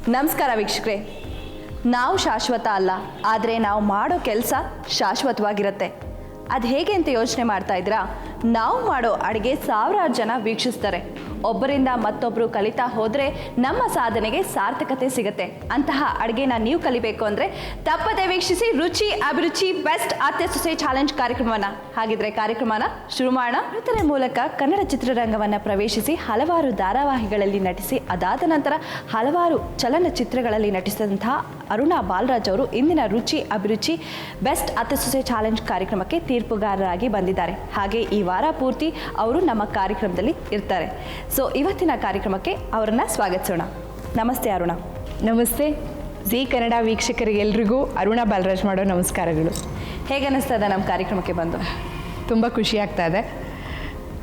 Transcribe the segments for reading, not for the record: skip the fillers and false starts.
ನಮಸ್ಕಾರ ವೀಕ್ಷಕರೇ. ನಾವು ಶಾಶ್ವತ ಅಲ್ಲ, ಆದರೆ ನಾವು ಮಾಡೋ ಕೆಲಸ ಶಾಶ್ವತವಾಗಿರುತ್ತೆ. ಅದು ಹೇಗೆ ಅಂತ ಯೋಚನೆ ಮಾಡ್ತಾ ಇದ್ದೀರಾ? ನಾವು ಮಾಡೋ ಅಡುಗೆ ಸಾವಿರಾರು ಜನ ವೀಕ್ಷಿಸ್ತಾರೆ. ಒಬ್ಬರಿಂದ ಮತ್ತೊಬ್ಬರು ಕಲಿತಾ ಹೋದರೆ ನಮ್ಮ ಸಾಧನೆಗೆ ಸಾರ್ಥಕತೆ ಸಿಗುತ್ತೆ. ಅಂತಹ ಅಡುಗೆನ ನೀವು ಕಲಿಬೇಕು ಅಂದರೆ ತಪ್ಪದೆ ವೀಕ್ಷಿಸಿ ರುಚಿ ಅಭಿರುಚಿ ಬೆಸ್ಟ್ ಅತ್ತೆ ಸೊಸೆ ಚಾಲೆಂಜ್ ಕಾರ್ಯಕ್ರಮವನ್ನು. ಹಾಗಿದ್ರೆ ಕಾರ್ಯಕ್ರಮನ ಶುರು ಮಾಡೋಣ. ನೃತ್ಯದ ಮೂಲಕ ಕನ್ನಡ ಚಿತ್ರರಂಗವನ್ನು ಪ್ರವೇಶಿಸಿ ಹಲವಾರು ಧಾರಾವಾಹಿಗಳಲ್ಲಿ ನಟಿಸಿ ಅದಾದ ನಂತರ ಹಲವಾರು ಚಲನಚಿತ್ರಗಳಲ್ಲಿ ನಟಿಸಿದಂತಹ ಅರುಣಾ ಬಾಲರಾಜ್ ಅವರು ಇಂದಿನ ರುಚಿ ಅಭಿರುಚಿ ಬೆಸ್ಟ್ ಅತ್ತೆ ಸೊಸೆ ಚಾಲೆಂಜ್ ಕಾರ್ಯಕ್ರಮಕ್ಕೆ ತೀರ್ಪುಗಾರರಾಗಿ ಬಂದಿದ್ದಾರೆ. ಹಾಗೆ ಈ ವಾರ ಪೂರ್ತಿ ಅವರು ನಮ್ಮ ಕಾರ್ಯಕ್ರಮದಲ್ಲಿ ಇರ್ತಾರೆ. ಸೊ ಇವತ್ತಿನ ಕಾರ್ಯಕ್ರಮಕ್ಕೆ ಅವರನ್ನು ಸ್ವಾಗತಿಸೋಣ. ನಮಸ್ತೆ ಅರುಣ. ನಮಸ್ತೆ. ಜಿ ಕನ್ನಡ ವೀಕ್ಷಕರಿಗೆಲ್ರಿಗೂ ಅರುಣಾ ಬಾಲರಾಜ್ ಮಾಡೋ ನಮಸ್ಕಾರಗಳು. ಹೇಗೆ ಅನ್ನಿಸ್ತಾ ಇದೆ ನಮ್ಮ ಕಾರ್ಯಕ್ರಮಕ್ಕೆ ಬಂದು? ತುಂಬ ಖುಷಿ ಆಗ್ತಾ ಇದೆ.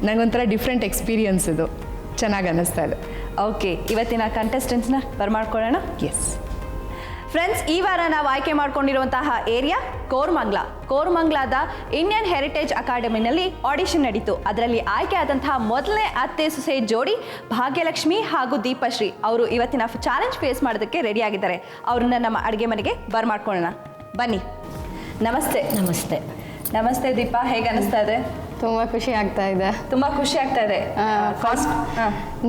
ನನಗೊಂಥರ ಡಿಫ್ರೆಂಟ್ ಎಕ್ಸ್ಪೀರಿಯನ್ಸ್ ಇದು. ಚೆನ್ನಾಗಿ ಅನ್ನಿಸ್ತಾ ಇದೆ. ಓಕೆ, ಇವತ್ತಿನ ಕಂಟೆಸ್ಟೆಂಟ್ಸ್ನ ಬರ್ಮಾಡ್ಕೊಳ್ಳೋಣ. ಎಸ್ ಫ್ರೆಂಡ್ಸ್, ಈ ವಾರ ನಾವು ಆಯ್ಕೆ ಮಾಡ್ಕೊಂಡಿರುವಂತಹ ಏರಿಯಾ ಕೋರಮಂಗ್ಲಾದ ಇಂಡಿಯನ್ ಹೆರಿಟೇಜ್ ಅಕಾಡೆಮಿನಲ್ಲಿ ಆಡಿಷನ್ ನಡೀತು. ಅದರಲ್ಲಿ ಆಯ್ಕೆ ಆದಂತಹ ಮೊದಲನೇ ಅತ್ತೆ ಸೊಸೆ ಜೋಡಿ ಭಾಗ್ಯಲಕ್ಷ್ಮಿ ಹಾಗೂ ದೀಪಶ್ರೀ ಅವರು ಇವತ್ತಿನ ಚಾಲೆಂಜ್ ಫೇಸ್ ಮಾಡೋದಕ್ಕೆ ರೆಡಿ ಆಗಿದ್ದಾರೆ. ಅವ್ರನ್ನ ನಮ್ಮ ಅಡುಗೆ ಮನೆಗೆ ಬರ್ಮಾಡ್ಕೊಳ್ಳೋಣ. ಬನ್ನಿ. ನಮಸ್ತೆ. ನಮಸ್ತೆ. ನಮಸ್ತೆ ದೀಪಾ, ಹೇಗೆ ಅನಿಸ್ತಾ ಇದೆ? ತುಂಬ ಖುಷಿ ಆಗ್ತಾ ಇದೆ. ತುಂಬ ಖುಷಿ ಆಗ್ತಾ ಇದೆ.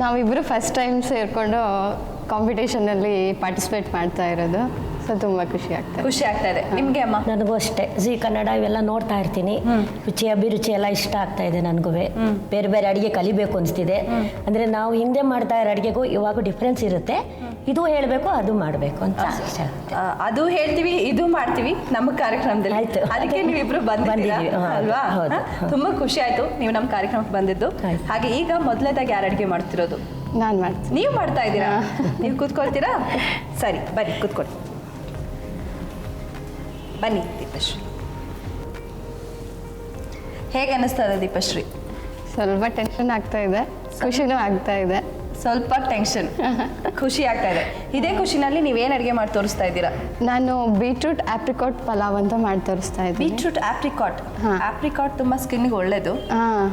ನಾವಿಬ್ಬರು ಫಸ್ಟ್ ಟೈಮ್ ಸೇರಿಕೊಂಡು ಕಾಂಪಿಟೇಷನಲ್ಲಿ ಪಾರ್ಟಿಸಿಪೇಟ್ ಮಾಡ್ತಾ ಇರೋದು. ಸೊ ತುಂಬ ಖುಷಿ ಆಗ್ತಾ ಇದೆ. ನಿಮಗೆ ಅಮ್ಮ? ನನಗೂ ಅಷ್ಟೇ. ಜಿ ಕನ್ನಡ ಇವೆಲ್ಲ ನೋಡ್ತಾ ಇರ್ತೀನಿ. ರುಚಿ ಅಭಿರುಚಿ ಎಲ್ಲ ಇಷ್ಟ ಆಗ್ತಾ ಇದೆ ನನಗೂ. ಬೇರೆ ಬೇರೆ ಅಡುಗೆ ಕಲಿಬೇಕು ಅನಿಸ್ತಿದೆ. ಅಂದರೆ ನಾವು ಹಿಂದೆ ಮಾಡ್ತಾ ಇರೋ ಅಡುಗೆಗೂ ಇವಾಗ ಡಿಫ್ರೆನ್ಸ್ ಇರುತ್ತೆ. ಇದು ಹೇಳಬೇಕು, ಅದು ಮಾಡಬೇಕು ಅಂತ ಇಷ್ಟ ಆಗುತ್ತೆ. ಅದು ಹೇಳ್ತೀವಿ, ಇದು ಮಾಡ್ತೀವಿ ನಮ್ಮ ಕಾರ್ಯಕ್ರಮದಲ್ಲಿ. ಆಯ್ತು. ಅದಕ್ಕೆ ನೀವಿಬ್ರು ಬಂದಿದ್ದೀವಿ ಅಲ್ವಾ? ತುಂಬಾ ಖುಷಿ ಆಯ್ತು ನೀವು ನಮ್ಮ ಕಾರ್ಯಕ್ರಮಕ್ಕೆ ಬಂದಿದ್ದು. ಹಾಗೆ ಈಗ ಮೊದಲನೇದಾಗಿ ಯಾರು ಅಡುಗೆ ಮಾಡ್ತಿರೋದು? ನಾನು ಮಾಡ್ತೀನಿ. ನೀವು ಮಾಡ್ತಾ ಇದ್ದೀರಾ? ನೀವು ಕೂತ್ಕೊಳ್ತೀರಾ? ಸರಿ, ಬನ್ನಿ ಕೂತ್ಕೊಳ್ಳಿ. ಬನ್ನಿ ದೀಪಶ್ರೀ. ಹೇಗೆ ಅನ್ನಿಸ್ತಾ ಇದೆ ದೀಪಶ್ರೀ? ಸ್ವಲ್ಪ ಟೆನ್ಷನ್ ಆಗ್ತಾ ಇದೆ, ಖುಷಿನೂ ಆಗ್ತಾ ಇದೆ. ಸ್ವಲ್ಪ ಟೆನ್ಷನ್, ಖುಷಿ ಆಗ್ತಾ ಇದೆ. ಇದೇ ಖುಷಿನಲ್ಲಿ ನೀವೇನು ಅಡುಗೆ ಮಾಡಿ ತೋರಿಸ್ತಾ ಇದ್ದೀರಾ? ನಾನು ಬೀಟ್ರೂಟ್ ಆಪ್ರಿಕಾಟ್ ಪಲಾವ್ ಅಂತ ಮಾಡಿ ತೋರಿಸ್ತಾ ಇದ್ದೀನಿ. ಬೀಟ್ರೂಟ್ ಆಪ್ರಿಕಾಟ್ ತುಂಬ ಸ್ಕಿನ್ಗೆ ಒಳ್ಳೇದು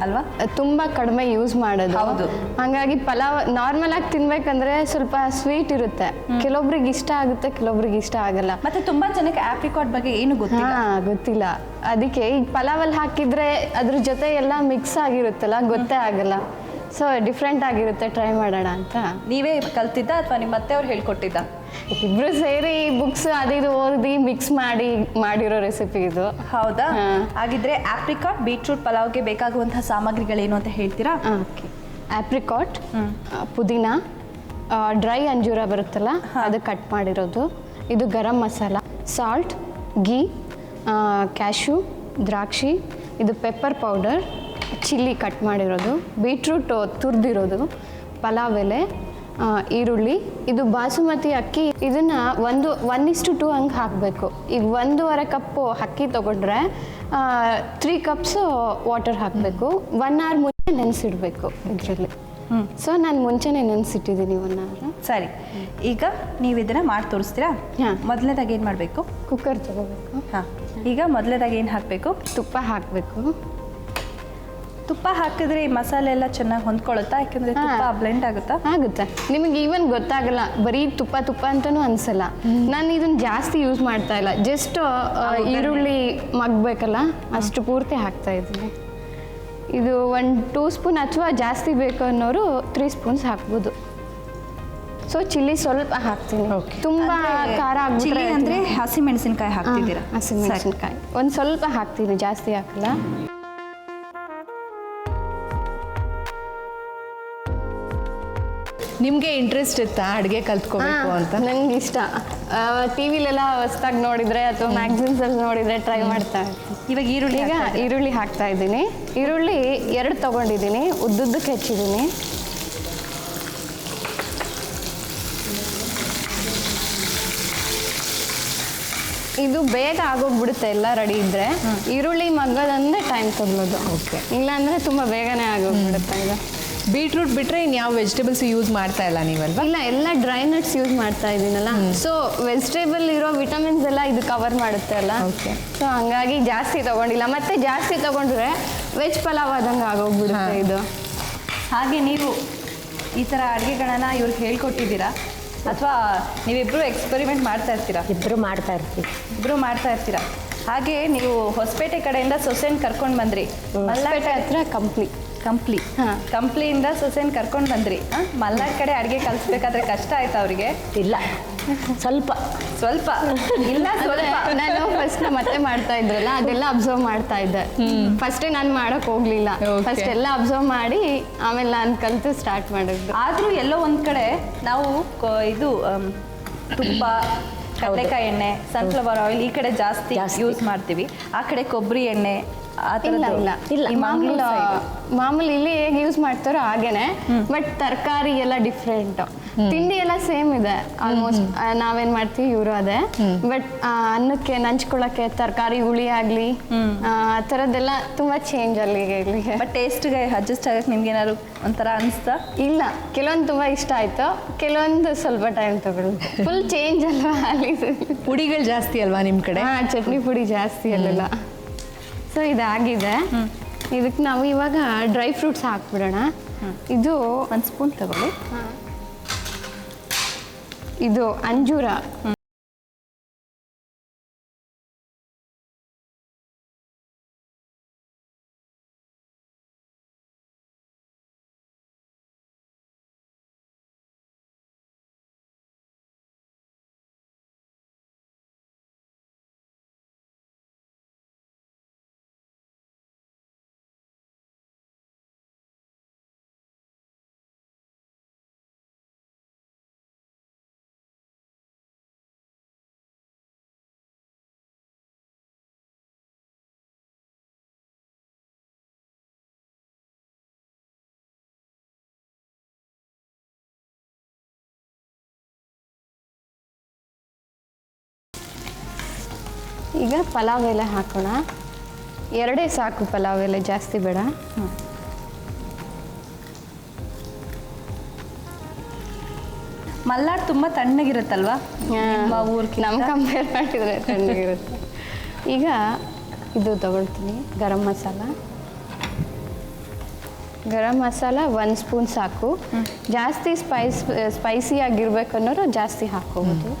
ಅಲ್ವಾ? ತುಂಬ ಕಡಿಮೆ ಯೂಸ್ ಮಾಡೋದು. ಹೌದು. ಹಾಗಾಗಿ ಪಲಾವ್ ನಾರ್ಮಲ್ ಆಗಿ ತಿನ್ಬೇಕಂದ್ರೆ ಸ್ವಲ್ಪ ಸ್ವೀಟ್ ಇರುತ್ತೆ. ಕೆಲವೊಬ್ರಿಗೆ ಇಷ್ಟ ಆಗುತ್ತೆ, ಕೆಲವೊಬ್ರಿಗೆ ಇಷ್ಟ ಆಗಲ್ಲ. ಮತ್ತೆ ತುಂಬಾ ಜನಕ್ಕೆ ಆಪ್ರಿಕಾಟ್ ಬಗ್ಗೆ ಏನು ಗೊತ್ತಿಲ್ಲ. ಅದಕ್ಕೆ ಈಗ ಪಲಾವಲ್ಲಿ ಹಾಕಿದ್ರೆ ಅದ್ರ ಜೊತೆ ಎಲ್ಲ ಮಿಕ್ಸ್ ಆಗಿರುತ್ತಲ್ಲ, ಗೊತ್ತೇ ಆಗಲ್ಲ. ಸೊ ಡಿಫ್ರೆಂಟ್ ಆಗಿರುತ್ತೆ, ಟ್ರೈ ಮಾಡೋಣ ಅಂತ. ನೀವೇ ಕಲ್ತಿದ್ದ ಅಥವಾ ನಿಮ್ಮ ಮತ್ತೆ ಅವ್ರು ಹೇಳ್ಕೊಟ್ಟಿದ್ದ? ಇಬ್ರು ಸೇರಿ ಬುಕ್ಸ್ ಅದು ಓದಿ ಮಿಕ್ಸ್ ಮಾಡಿರೋ ರೆಸಿಪಿ ಇದು. ಹೌದಾ? ಹಾಗಿದ್ರೆ ಆಪ್ರಿಕಾಟ್ ಬೀಟ್ರೂಟ್ ಪಲಾವ್ಗೆ ಬೇಕಾಗುವಂತಹ ಸಾಮಗ್ರಿಗಳೇನು ಅಂತ ಹೇಳ್ತೀರಾ? ಓಕೆ. ಆಪ್ರಿಕಾಟ್, ಪುದೀನ, ಡ್ರೈ ಅಂಜೂರ ಬರುತ್ತಲ್ಲ ಅದು ಕಟ್ ಮಾಡಿರೋದು, ಇದು ಗರಂ ಮಸಾಲ, ಸಾಲ್ಟ್, ಗೀ, ಕ್ಯಾಶ್ಯೂ, ದ್ರಾಕ್ಷಿ, ಇದು ಪೆಪ್ಪರ್ ಪೌಡರ್, ಚಿಲ್ಲಿ ಕಟ್ ಮಾಡಿರೋದು, ಬೀಟ್ರೂಟ್ ತುರಿದಿರೋದು, ಪಲಾವ್ ಎಲೆ, ಈರುಳ್ಳಿ, ಇದು ಬಾಸುಮತಿ ಅಕ್ಕಿ. ಇದನ್ನು 1:2 ಹಂಗೆ ಹಾಕಬೇಕು. ಈಗ 1.5 ಕಪ್ಪು ಅಕ್ಕಿ ತೊಗೊಂಡ್ರೆ 3 ಕಪ್ಸ್ ವಾಟರ್ ಹಾಕಬೇಕು. 1 hour ಮುಂಚೆ ನೆನೆಸಿಡ್ಬೇಕು ಇದರಲ್ಲಿ. ಸೊ ನಾನು ಮುಂಚೆನೇ ನೆನೆಸಿಟ್ಟಿದ್ದೀನಿ 1 hour. ಸರಿ, ಈಗ ನೀವು ಇದನ್ನು ಮಾಡಿ ತೋರಿಸ್ತೀರಾ? ಮೊದಲನೇದಾಗಿ ಏನು ಮಾಡಬೇಕು? ಕುಕ್ಕರ್ ತೊಗೋಬೇಕು. ಹಾಂ, ಈಗ ಮೊದಲನೇದಾಗಿ ಏನು ಹಾಕಬೇಕು? ತುಪ್ಪ ಹಾಕಬೇಕು. ತುಪ್ಪ ಹಾಕಿದ್ರೆ ಈ ಮಸಾಲೆ ಎಲ್ಲ ಚೆನ್ನಾಗಿ ಹೊಂದ್ಕೊಳ್ಳುತ್ತಾ? ಯಾಕಂದರೆ ತುಪ್ಪ ಬ್ಲೆಂಡ್ ಆಗುತ್ತೆ. ನಿಮಗೆ ಈವನ್ ಗೊತ್ತಾಗಲ್ಲ, ಬರೀ ತುಪ್ಪ ಅಂತಲೂ ಅನಿಸಲ್ಲ. ನಾನು ಇದನ್ನು ಜಾಸ್ತಿ ಯೂಸ್ ಮಾಡ್ತಾ ಇಲ್ಲ, ಜಸ್ಟ್ ಈರುಳ್ಳಿ ಮಗ್ಬೇಕಲ್ಲ ಅಷ್ಟು ಪೂರ್ತಿ ಹಾಕ್ತಾ ಇದ್ದೀನಿ. ಇದು 1-2 ಸ್ಪೂನ್ ಅಥವಾ ಜಾಸ್ತಿ ಬೇಕು ಅನ್ನೋರು 3 ಸ್ಪೂನ್ಸ್ ಹಾಕ್ಬೋದು. ಸೊ ಚಿಲ್ಲಿ ಸ್ವಲ್ಪ ಹಾಕ್ತೀನಿ. ತುಂಬ ಖಾರ ಚಿಲ್ಲಿ ಅಂದರೆ ಹಸಿಮೆಣಸಿನ್ಕಾಯಿ ಹಾಕ್ತಿದ್ದೀರಾ? ಹಸಿಮೆಣಸಿನ್ಕಾಯಿ ಒಂದು ಸ್ವಲ್ಪ ಹಾಕ್ತೀನಿ, ಜಾಸ್ತಿ ಹಾಕಲ್ಲ. ನಿಮಗೆ ಇಂಟ್ರೆಸ್ಟ್ ಇತ್ತಾ ಅಡುಗೆ ಕಲ್ತ್ಕೋಬೇಕು ಅಂತ? ನಂಗೆ ಇಷ್ಟ. ಟಿ ವಿಲೆಲ್ಲ ಹೊಸ್ದಾಗಿ ನೋಡಿದರೆ ಅಥವಾ ಮ್ಯಾಗ್ಝಿನ್ಸಲ್ಲಿ ನೋಡಿದರೆ ಟ್ರೈ ಮಾಡ್ತಾ ಇರ್ತೀನಿ. ಇವಾಗ ಈರುಳ್ಳಿ ಹಾಕ್ತಾ ಇದ್ದೀನಿ. ಈರುಳ್ಳಿ 2 ತೊಗೊಂಡಿದ್ದೀನಿ, ಉದ್ದುದ್ದಕ್ಕೆ ಹೆಚ್ಚಿದ್ದೀನಿ. ಇದು ಬೇಗ ಆಗೋಗ್ಬಿಡುತ್ತೆ ಎಲ್ಲ ರೆಡಿ ಇದ್ದರೆ. ಈರುಳ್ಳಿ ಮಗ್ಗೋದಂದ್ರೆ ಟೈಮ್ ತಗೊಳ್ಳೋದು. ಓಕೆ. ಇಲ್ಲಾಂದರೆ ತುಂಬ ಬೇಗನೆ ಆಗೋಗ್ಬಿಡುತ್ತೆ ಇದು. ಬೀಟ್ರೂಟ್ ಬಿಟ್ಟರೆ ಇನ್ಯಾವ ವೆಜಿಟೇಬಲ್ಸ್ ಯೂಸ್ ಮಾಡ್ತಾ ಇಲ್ಲ ನೀವಲ್ವಾ? ಇಲ್ಲ, ಎಲ್ಲ ಡ್ರೈ ನಟ್ಸ್ ಯೂಸ್ ಮಾಡ್ತಾ ಇದ್ದೀನಲ್ಲ. ಸೊ ವೆಜಿಟೇಬಲ್ ಇರೋ ವಿಟಮಿನ್ಸ್ ಎಲ್ಲ ಇದು ಕವರ್ ಮಾಡುತ್ತೆ ಅಲ್ಲ. ಓಕೆ. ಸೊ ಹಂಗಾಗಿ ಜಾಸ್ತಿ ತೊಗೊಂಡಿಲ್ಲ. ಮತ್ತೆ ಜಾಸ್ತಿ ತೊಗೊಂಡ್ರೆ ವೆಜ್ ಪಲಾವ್ ಆದಂಗೆ ಆಗೋಗ್ಬಿಡುತ್ತೆ ಇದು. ಹಾಗೆ ನೀವು ಈ ಥರ ಅಡುಗೆಗಳನ್ನು ಇವ್ರಿಗೆ ಹೇಳ್ಕೊಟ್ಟಿದ್ದೀರಾ? ಅಥವಾ ನೀವಿಬ್ರು ಎಕ್ಸ್ಪೆರಿಮೆಂಟ್ ಮಾಡ್ತಾ ಇರ್ತೀರಾ? ಇಬ್ಬರು ಮಾಡ್ತಾ ಇರ್ತೀವಿ. ಇಬ್ರು ಮಾಡ್ತಾ ಇರ್ತೀರಾ. ಹಾಗೆ ನೀವು ಹೊಸಪೇಟೆ ಕಡೆಯಿಂದ ಸೊಸೆನ್ ಕರ್ಕೊಂಡು ಬಂದ್ರಿ, ಹೊಸಪೇಟೆ ಹತ್ರ ಕಂಪ್ಲಿ. ಕಂಪ್ಲಿಯಿಂದ ಸೊಸೆನ್ ಕರ್ಕೊಂಡು ಬಂದ್ರಿ. ಮಲ್ನಾಡ್ ಕಡೆ ಅಡುಗೆ ಕಲಿಸ್ಬೇಕಾದ್ರೆ ಕಷ್ಟ ಆಯ್ತಾ ಅವರಿಗೆ? ಇಲ್ಲ, ಸ್ವಲ್ಪ ಸ್ವಲ್ಪ ಇಲ್ಲ ಸ್ವಲ್ಪ. ನಾನು ಫಸ್ಟ್ ಮತ್ತೆ ಮಾಡ್ತಾ ಇದ್ರಲ್ಲ ಅದೆಲ್ಲ ಅಬ್ಸರ್ವ್ ಮಾಡ್ತಾ ಇದ್ದೆ. ಫಸ್ಟೇ ನಾನು ಮಾಡಕ್ ಹೋಗ್ಲಿಲ್ಲ, ಫಸ್ಟ್ ಎಲ್ಲ ಅಬ್ಸರ್ವ್ ಮಾಡಿ ಆಮೇಲೆ ನಾನು ಕಲಿತು ಸ್ಟಾರ್ಟ್ ಮಾಡಿದ್ದು. ಆದ್ರೂ ಎಲ್ಲೋ ಒಂದ್ ಕಡೆ ನಾವು ಇದು ತುಪ್ಪ, ಕಡಲೆಕಾಯಿ ಎಣ್ಣೆ, ಸನ್ಫ್ಲವರ್ ಆಯಿಲ್ ಈ ಕಡೆ ಜಾಸ್ತಿ ಯೂಸ್ ಮಾಡ್ತೀವಿ. ಆ ಕಡೆ ಕೊಬ್ಬರಿ ಎಣ್ಣೆ ಇಲ್ಲ, ಮಾಮೂಲಿ ಇಲ್ಲಿ ಹೇಗೆ ಯೂಸ್ ಮಾಡ್ತಾರೋ ಹಾಗೇನೆ, ಬಟ್ ತರಕಾರಿ ಎಲ್ಲ ಡಿಫ್ರೆಂಟ್, ತಿಂಡಿ ಎಲ್ಲ ಸೇಮ್ ಇದೆ ಆಲ್ಮೋಸ್ಟ್. ನಾವೇನ್ ಮಾಡ್ತೀವಿ ಇವರು ಅದೇ, ಬಟ್ ಅನ್ನಕ್ಕೆ ನಂಚ್ಕೊಳಕ್ಕೆ ತರಕಾರಿ ಹುಳಿ ಆಗ್ಲಿ ಆ ಥರದ್ದೆಲ್ಲ ತುಂಬಾ ಚೇಂಜ್ ಅಲ್ಲಿಗೆ ಇಲ್ಲಿಗೆ. ಬಟ್ ಟೇಸ್ಟ್ಗೆ ಅಡ್ಜಸ್ಟ್ ಆಗಕ್ಕೆ ನಿಮ್ಗೆ ಏನಾದ್ರು ಒಂಥರ ಅನಿಸ್ತಾ? ಇಲ್ಲ, ಕೆಲವೊಂದು ತುಂಬಾ ಇಷ್ಟ ಆಯ್ತು, ಕೆಲವೊಂದು ಸ್ವಲ್ಪ ಟೈಮ್ ತಗೊಳುತ್ತೆ. ಫುಲ್ ಚೇಂಜ್ ಅಲ್ವಾ ಅಲ್ಲಿ. ಪುಡಿಗಳು ಜಾಸ್ತಿ ಅಲ್ವಾ ನಿಮ್ಮ ಕಡೆ? ಚಟ್ನಿ ಪುಡಿ ಜಾಸ್ತಿ ಅಲ್ಲೆಲ್ಲ. ಸೊ ಇದಾಗಿದೆ. ಇದಕ್ಕೆ ನಾವು ಇವಾಗ ಡ್ರೈ ಫ್ರೂಟ್ಸ್ ಹಾಕ್ಬಿಡೋಣ. ಇದು ಒಂದು ಸ್ಪೂನ್ ತಗೊಳ್ಳಿ. ಇದು ಅಂಜೂರ. ಈಗ ಪಲಾವ್ ಎಲೆ ಹಾಕೋಣ. 2 ಸಾಕು ಪಲಾವ್ ಎಲೆ, ಜಾಸ್ತಿ ಬೇಡ. ಮಲ್ನಾಡ್ ತುಂಬ ತಣ್ಣಗಿರುತ್ತಲ್ವಾ ನಿಮ್ಮ ಊರ್ಗೆ? ನಮ್ಮ ಕಂಪೇರ್ ಮಾಡಿದ್ರೆ ತಣ್ಣಗಿರುತ್ತೆ. ಈಗ ಇದು ತಗೊಳ್ತೀನಿ, ಗರಂ ಮಸಾಲ. ಗರಂ ಮಸಾಲ 1 ಸ್ಪೂನ್ ಸಾಕು. ಜಾಸ್ತಿ ಸ್ಪೈಸಿ ಆಗಿರ್ಬೇಕು ಅನ್ನೋರು ಜಾಸ್ತಿ ಹಾಕೋಬೋದು.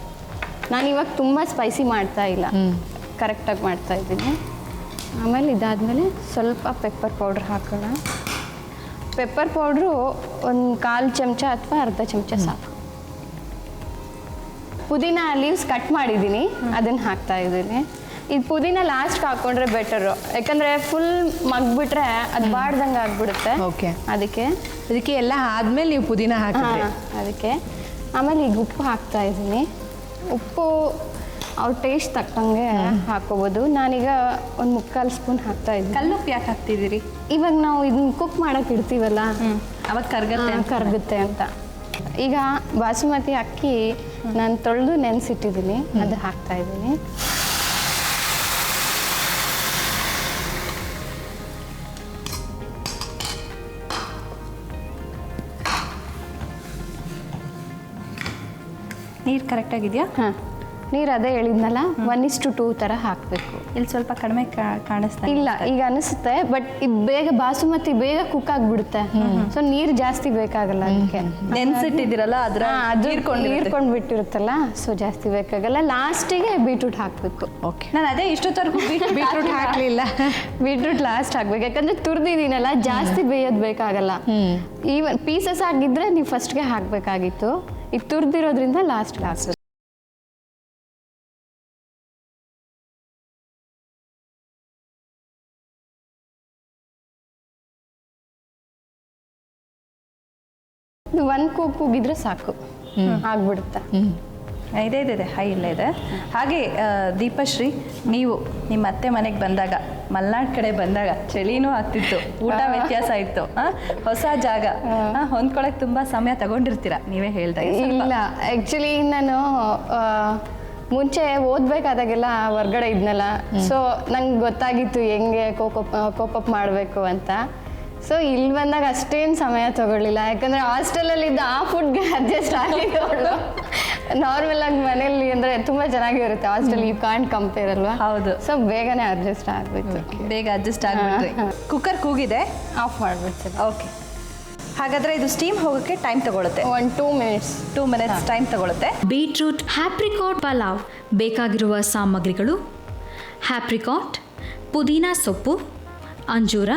ನಾನು ಇವಾಗ ತುಂಬ ಸ್ಪೈಸಿ ಮಾಡ್ತಾ ಇಲ್ಲ, ಕರೆಕ್ಟಾಗಿ ಮಾಡ್ತಾ ಇದ್ದೀನಿ. ಆಮೇಲೆ ಇದಾದಮೇಲೆ ಸ್ವಲ್ಪ ಪೆಪ್ಪರ್ ಪೌಡ್ರ್ ಹಾಕೋಣ. ಪೆಪ್ಪರ್ ಪೌಡ್ರು 1/4 ಚಮಚ ಅಥವಾ ಅರ್ಧ ಚಮಚ ಸಾಕು. ಪುದೀನ ಲೀವ್ಸ್ ಕಟ್ ಮಾಡಿದ್ದೀನಿ, ಅದನ್ನು ಹಾಕ್ತಾ ಇದ್ದೀನಿ. ಇದು ಪುದೀನ ಲಾಸ್ಟ್ಗೆ ಹಾಕ್ಕೊಂಡ್ರೆ ಬೆಟರು, ಯಾಕಂದರೆ ಫುಲ್ ಮಗ್ಬಿಟ್ರೆ ಅದು ಬಾಡ್ದಂಗೆ ಆಗ್ಬಿಡುತ್ತೆ. ಓಕೆ, ಅದಕ್ಕೆ ಎಲ್ಲ ಆದಮೇಲೆ ನೀವು ಪುದೀನ ಹಾಕಿದ್ರೆ ಅದಕ್ಕೆ. ಆಮೇಲೆ ಈಗ ಉಪ್ಪು ಹಾಕ್ತಾ ಇದ್ದೀನಿ. ಉಪ್ಪು ಅವ್ರ ಟೇಸ್ಟ್ ತಕ್ಕಂಗೆ ಹಾಕೋಬೋದು. ನಾನೀಗ 1/4 ಸ್ಪೂನ್ ಹಾಕ್ತಾ ಇದ್ದೀನಿ. ಕಲ್ಲುಪ್ಪು ಯಾಕೆ ಹಾಕ್ತಿದ್ದೀರಿ? ಇವಾಗ ನಾವು ಇದನ್ನ ಕುಕ್ ಮಾಡೋಕೆ ಇಡ್ತೀವಲ್ಲ, ಅವಾಗ ಕರಗುತ್ತೆ ಅಂತ. ಈಗ ಬಾಸುಮತಿ ಅಕ್ಕಿ ನಾನು ತೊಳೆದು ನೆನೆಸಿಟ್ಟಿದ್ದೀನಿ, ಅದು ಹಾಕ್ತಾ ಇದ್ದೀನಿ. ನೀರು ಕರೆಕ್ಟಾಗಿದೆಯಾ? ಹಾಂ, ನೀರು ಅದೇ ಹೇಳಿದ್ನಲ್ಲ, 1:2 ಥರ ಹಾಕಬೇಕು. ಇಲ್ಲಿ ಸ್ವಲ್ಪ ಕಡಿಮೆ ಕಾಣಿಸ್ತಾ ಇಲ್ಲ, ಈಗ ಅನಿಸುತ್ತೆ, ಬಟ್ ಇದು ಬೇಗ ಬಾಸುಮತಿ ಬೇಗ ಕುಕ್ ಆಗಿಬಿಡುತ್ತೆ. ಸೊ ನೀರು ಜಾಸ್ತಿ ಬೇಕಾಗಲ್ಲ ಅದಕ್ಕೆ. ನೆನ್ಸಿಟ್ಟಿದ್ದೀರಲ್ಲ ಅದ್ರ ಅದು ಹೀರ್ಕೊಂಡು ಬಿಟ್ಟಿರುತ್ತಲ್ಲ, ಸೊ ಜಾಸ್ತಿ ಬೇಕಾಗಲ್ಲ. ಲಾಸ್ಟಿಗೆ ಬೀಟ್ರೂಟ್ ಹಾಕಬೇಕು. ಓಕೆ, ನಾನು ಅದೇ ಇಷ್ಟೊತ್ತವರೆಗೂ ಬೀಟ್ರೂಟ್ ಹಾಕಲಿಲ್ಲ. ಬೀಟ್ರೂಟ್ ಲಾಸ್ಟ್ ಹಾಕ್ಬೇಕು, ಯಾಕಂದ್ರೆ ತುರ್ದಿದ್ದೀನಲ್ಲ, ಜಾಸ್ತಿ ಬೇಯೋದು ಬೇಕಾಗಲ್ಲ. ಈವನ್ ಪೀಸಸ್ ಆಗಿದ್ರೆ ನೀವು ಫಸ್ಟ್ಗೆ ಹಾಕಬೇಕಾಗಿತ್ತು, ಈಗ ತುರ್ದಿರೋದ್ರಿಂದ ಲಾಸ್ಟ್ಗೆ ಹಾಕ್ಬೇಕು. ಇದು 1 ಕೂಪ್ ಉಗಿದ್ರೆ ಸಾಕು, ಆಗ್ಬಿಡುತ್ತೆ. ಇದೆ ಹೈ ಇಲ್ಲೇ ಇದೆ. ಹಾಗೆ ದೀಪಶ್ರೀ, ನೀವು ನಿಮ್ಮ ಅತ್ತೆ ಮನೆಗೆ ಬಂದಾಗ, ಮಲ್ನಾಡ್ ಕಡೆ ಬಂದಾಗ ಚಳಿನೂ ಆಗ್ತಿತ್ತು, ಊಟ ವ್ಯತ್ಯಾಸ ಇತ್ತು, ಹೊಸ ಜಾಗ, ಹೊಂದ್ಕೊಳಕ್ಕೆ ತುಂಬ ಸಮಯ ತಗೊಂಡಿರ್ತೀರ, ನೀವೇ ಹೇಳ್ದಾಗ. ಇಲ್ಲ, ಆ್ಯಕ್ಚುಲಿ ನಾನು ಮುಂಚೆ ಓದಬೇಕಾದಾಗೆಲ್ಲ ಹೊರ್ಗಡೆ ಇದ್ನಲ್ಲ, ಸೊ ನಂಗೆ ಗೊತ್ತಾಗಿತ್ತು ಹೆಂಗೆ ಕೋಪಪ್ ಮಾಡಬೇಕು ಅಂತ. ಸೊ ಇಲ್ಲಿ ಬಂದಾಗ ಅಷ್ಟೇನು ಸಮಯ ತಗೊಳ್ಳಿಲ್ಲ, ಯಾಕಂದರೆ ಹಾಸ್ಟೆಲಲ್ಲಿದ್ದ ಆ ಫುಡ್ಗೆ ಅಡ್ಜಸ್ಟ್ ಆಗಿದ್ದವಳು. ನಾರ್ಮಲ್ ಆಗಿ ಮನೇಲಿ ಅಂದರೆ ತುಂಬ ಚೆನ್ನಾಗಿರುತ್ತೆ, ಹಾಸ್ಟೆಲ್ ಯು ಕಾಂಟ್ ಕಂಪೇರ್ ಅಲ್ವಾ? ಹೌದು. ಸೊ ಬೇಗನೆ ಅಡ್ಜಸ್ಟ್ ಆಗ್ಬಿಟ್ಟು ಬೇಗ ಅಡ್ಜಸ್ಟ್ ಆಗ್ಬಿಟ್ರಿ. ಕುಕ್ಕರ್ ಕೂಗಿದೆ, ಆಫ್ ಮಾಡ್ಬಿಡ್ತೀನಿ. ಓಕೆ. ಹಾಗಾದರೆ ಇದು ಸ್ಟೀಮ್ ಹೋಗೋಕ್ಕೆ ಟೈಮ್ ತಗೊಳುತ್ತೆ. 1-2 ಮಿನಿಟ್ಸ್. 2 ಮಿನಿಟ್ಸ್ ಟೈಮ್ ತಗೊಳುತ್ತೆ. ಬೀಟ್ರೂಟ್ ಹ್ಯಾಪ್ರಿಕಾಟ್ ಪಲಾವ್ ಬೇಕಾಗಿರುವ ಸಾಮಗ್ರಿಗಳು: ಹ್ಯಾಪ್ರಿಕಾಟ್, ಪುದೀನ ಸೊಪ್ಪು, ಅಂಜೂರ,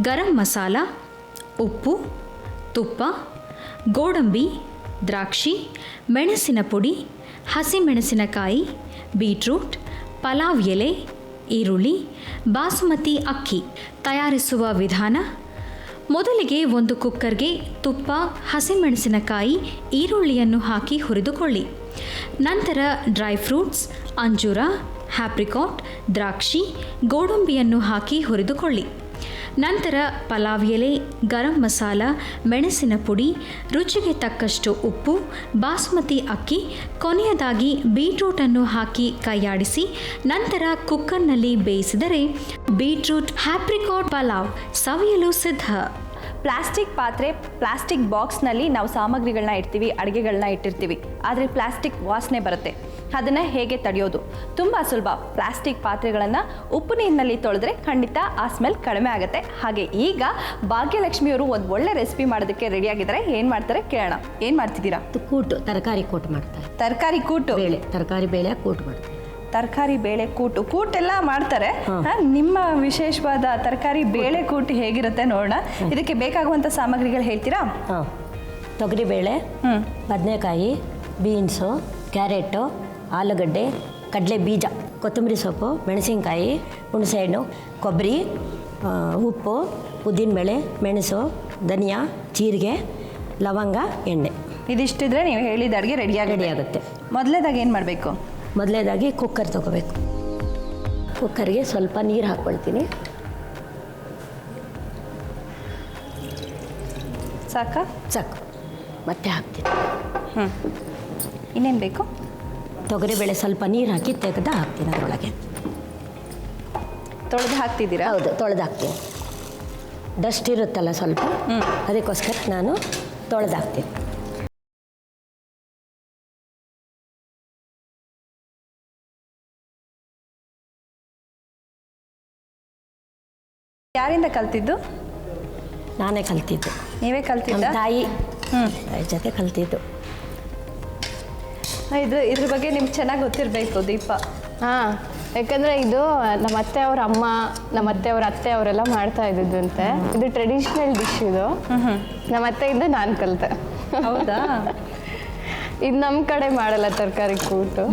ಗರಂ ಮಸಾಲ, ಉಪ್ಪು, ತುಪ್ಪ, ಗೋಡಂಬಿ, ದ್ರಾಕ್ಷಿ, ಮೆಣಸಿನ ಪುಡಿ, ಹಸಿಮೆಣಸಿನಕಾಯಿ, ಬೀಟ್ರೂಟ್, ಪಲಾವ್ ಎಲೆ, ಈರುಳ್ಳಿ, ಬಾಸುಮತಿ ಅಕ್ಕಿ. ತಯಾರಿಸುವ ವಿಧಾನ: ಮೊದಲಿಗೆ ಒಂದು ಕುಕ್ಕರ್ಗೆ ತುಪ್ಪ, ಹಸಿಮೆಣಸಿನಕಾಯಿ, ಈರುಳ್ಳಿಯನ್ನು ಹಾಕಿ ಹುರಿದುಕೊಳ್ಳಿ. ನಂತರ ಡ್ರೈ ಫ್ರೂಟ್ಸ್, ಅಂಜೂರ, ಹ್ಯಾಪ್ರಿಕಾಟ್, ದ್ರಾಕ್ಷಿ, ಗೋಡಂಬಿಯನ್ನು ಹಾಕಿ ಹುರಿದುಕೊಳ್ಳಿ. ನಂತರ ಪಲಾವ್ ಎಲೆ, ಗರಂ ಮಸಾಲ, ಮೆಣಸಿನ ಪುಡಿ, ರುಚಿಗೆ ತಕ್ಕಷ್ಟು ಉಪ್ಪು, ಬಾಸುಮತಿ ಅಕ್ಕಿ, ಕೊನೆಯದಾಗಿ ಬೀಟ್ರೂಟನ್ನು ಹಾಕಿ ಕೈಯಾಡಿಸಿ ನಂತರ ಕುಕ್ಕರ್ನಲ್ಲಿ ಬೇಯಿಸಿದರೆ ಬೀಟ್ರೂಟ್ ಹ್ಯಾಪ್ರಿಕಾಟ್ ಪಲಾವ್ ಸವಿಯಲು ಸಿದ್ಧ. ಪ್ಲಾಸ್ಟಿಕ್ ಪಾತ್ರೆ, ಪ್ಲಾಸ್ಟಿಕ್ ಬಾಕ್ಸ್ನಲ್ಲಿ ನಾವು ಸಾಮಗ್ರಿಗಳನ್ನ ಇಡ್ತೀವಿ, ಅಡುಗೆಗಳನ್ನ ಇಟ್ಟಿರ್ತೀವಿ, ಆದರೆ ಪ್ಲಾಸ್ಟಿಕ್ ವಾಸನೆ ಬರುತ್ತೆ. ಅದನ್ನು ಹೇಗೆ ತಡೆಯೋದು? ತುಂಬ ಸುಲಭ. ಪ್ಲಾಸ್ಟಿಕ್ ಪಾತ್ರೆಗಳನ್ನು ಉಪ್ಪು ನೀರಿನಲ್ಲಿ ತೊಳೆದ್ರೆ ಖಂಡಿತ ಆ ಸ್ಮೆಲ್ ಕಡಿಮೆ ಆಗುತ್ತೆ. ಹಾಗೆ ಈಗ ಭಾಗ್ಯಲಕ್ಷ್ಮಿಯವರು ಒಂದು ಒಳ್ಳೆ ರೆಸಿಪಿ ಮಾಡೋದಕ್ಕೆ ರೆಡಿಯಾಗಿದ್ದಾರೆ. ಏನು ಮಾಡ್ತಾರೆ ಕೇಳೋಣ. ಏನು ಮಾಡ್ತಿದ್ದೀರಾ? ಕೂಟು, ತರಕಾರಿ ಕೂಟು ಮಾಡ್ತಾರೆ. ತರಕಾರಿ ಕೂಟು, ಬೇಳೆ, ತರಕಾರಿ ಬೇಳೆ ಕೂಟು ಮಾಡ್ತಾರೆ. ತರಕಾರಿ ಬೇಳೆ ಕೂಟೆಲ್ಲ ಮಾಡ್ತಾರೆ. ನಿಮ್ಮ ವಿಶೇಷವಾದ ತರಕಾರಿ ಬೇಳೆ ಕೂಟು ಹೇಗಿರುತ್ತೆ ನೋಡೋಣ. ಇದಕ್ಕೆ ಬೇಕಾಗುವಂಥ ಸಾಮಗ್ರಿಗಳು ಹೇಳ್ತೀರಾ? ಹಾಂ, ತೊಗರಿಬೇಳೆ, ಬದನೆಕಾಯಿ, ಬೀನ್ಸು, ಕ್ಯಾರೆಟು, ಆಲೂಗಡ್ಡೆ, ಕಡಲೆ ಬೀಜ, ಕೊತ್ತಂಬರಿ ಸೊಪ್ಪು, ಮೆಣಸಿನ್ಕಾಯಿ, ಹುಣಸೆಹಣ್ಣು, ಕೊಬ್ಬರಿ, ಉಪ್ಪು, ಉದ್ದಿನಬೇಳೆ, ಮೆಣಸು, ಧನಿಯಾ, ಜೀರಿಗೆ, ಲವಂಗ, ಎಣ್ಣೆ. ಇದಿಷ್ಟಿದ್ರೆ ನೀವು ಹೇಳಿದ ಅಡುಗೆ ರೆಡಿ ಆಗುತ್ತೆ. ಮೊದಲೇದಾಗಿ ಏನು ಮಾಡಬೇಕು? ಮೊದಲೇದಾಗಿ ಕುಕ್ಕರ್ ತೊಗೋಬೇಕು. ಕುಕ್ಕರ್ಗೆ ಸ್ವಲ್ಪ ನೀರು ಹಾಕ್ಕೊಳ್ತೀನಿ. ಸಾಕಾ? ಸಾಕು. ಮತ್ತೆ ಹಾಕ್ತೀನಿ. ಇನ್ನೇನು ಬೇಕು? ತೊಗರಿಬೇಳೆ ಸ್ವಲ್ಪ ನೀರು ಹಾಕಿ ತೆಗೆದು ಹಾಕ್ತೀನಿ ಅದರೊಳಗೆ. ತೊಳೆದು ಹಾಕ್ತಿದ್ದೀರಾ? ಹೌದು, ತೊಳೆದು ಹಾಕ್ತೀನಿ. ಡಸ್ಟ್ ಇರುತ್ತಲ್ಲ ಸ್ವಲ್ಪ, ಅದಕ್ಕೋಸ್ಕರ ನಾನು ತೊಳೆದು ಹಾಕ್ತೀನಿ. ಯಾರಿಂದ ಕಲ್ತಿದ್ದು? ನಾನೇ ಕಲ್ತಿದ್ದು. ನೀವೇ ಕಲ್ತಿದ್ದ? ನಮ್ಮ ತಾಯಿ ಜೊತೆ ಕಲ್ತಿದ್ದು. ಇದ್ರ ಬಗ್ಗೆ ನಿಮ್ಗೆ ಚೆನ್ನಾಗಿ ಗೊತ್ತಿರಬೇಕು ದೀಪ. ಹಾಂ, ಯಾಕಂದರೆ ಇದು ನಮ್ಮ ಅತ್ತೆ ಅವ್ರ ಅಮ್ಮ, ನಮ್ಮ ಅತ್ತೆ ಅವ್ರ ಅತ್ತೆ ಅವರೆಲ್ಲ ಮಾಡ್ತಾ ಇದ್ದಿದ್ದು ಅಂತೆ. ಇದು ಟ್ರೆಡಿಷ್ನಲ್ ಡಿಶ್. ಇದು ನಮ್ಮ ಅತ್ತೆಯಿಂದ ನಾನು ಕಲಿತೆ. ಹೌದಾ? ಇದು ನಮ್ಮ ಕಡೆ ಮಾಡಲ್ಲ ತರಕಾರಿ ಕೂಟು,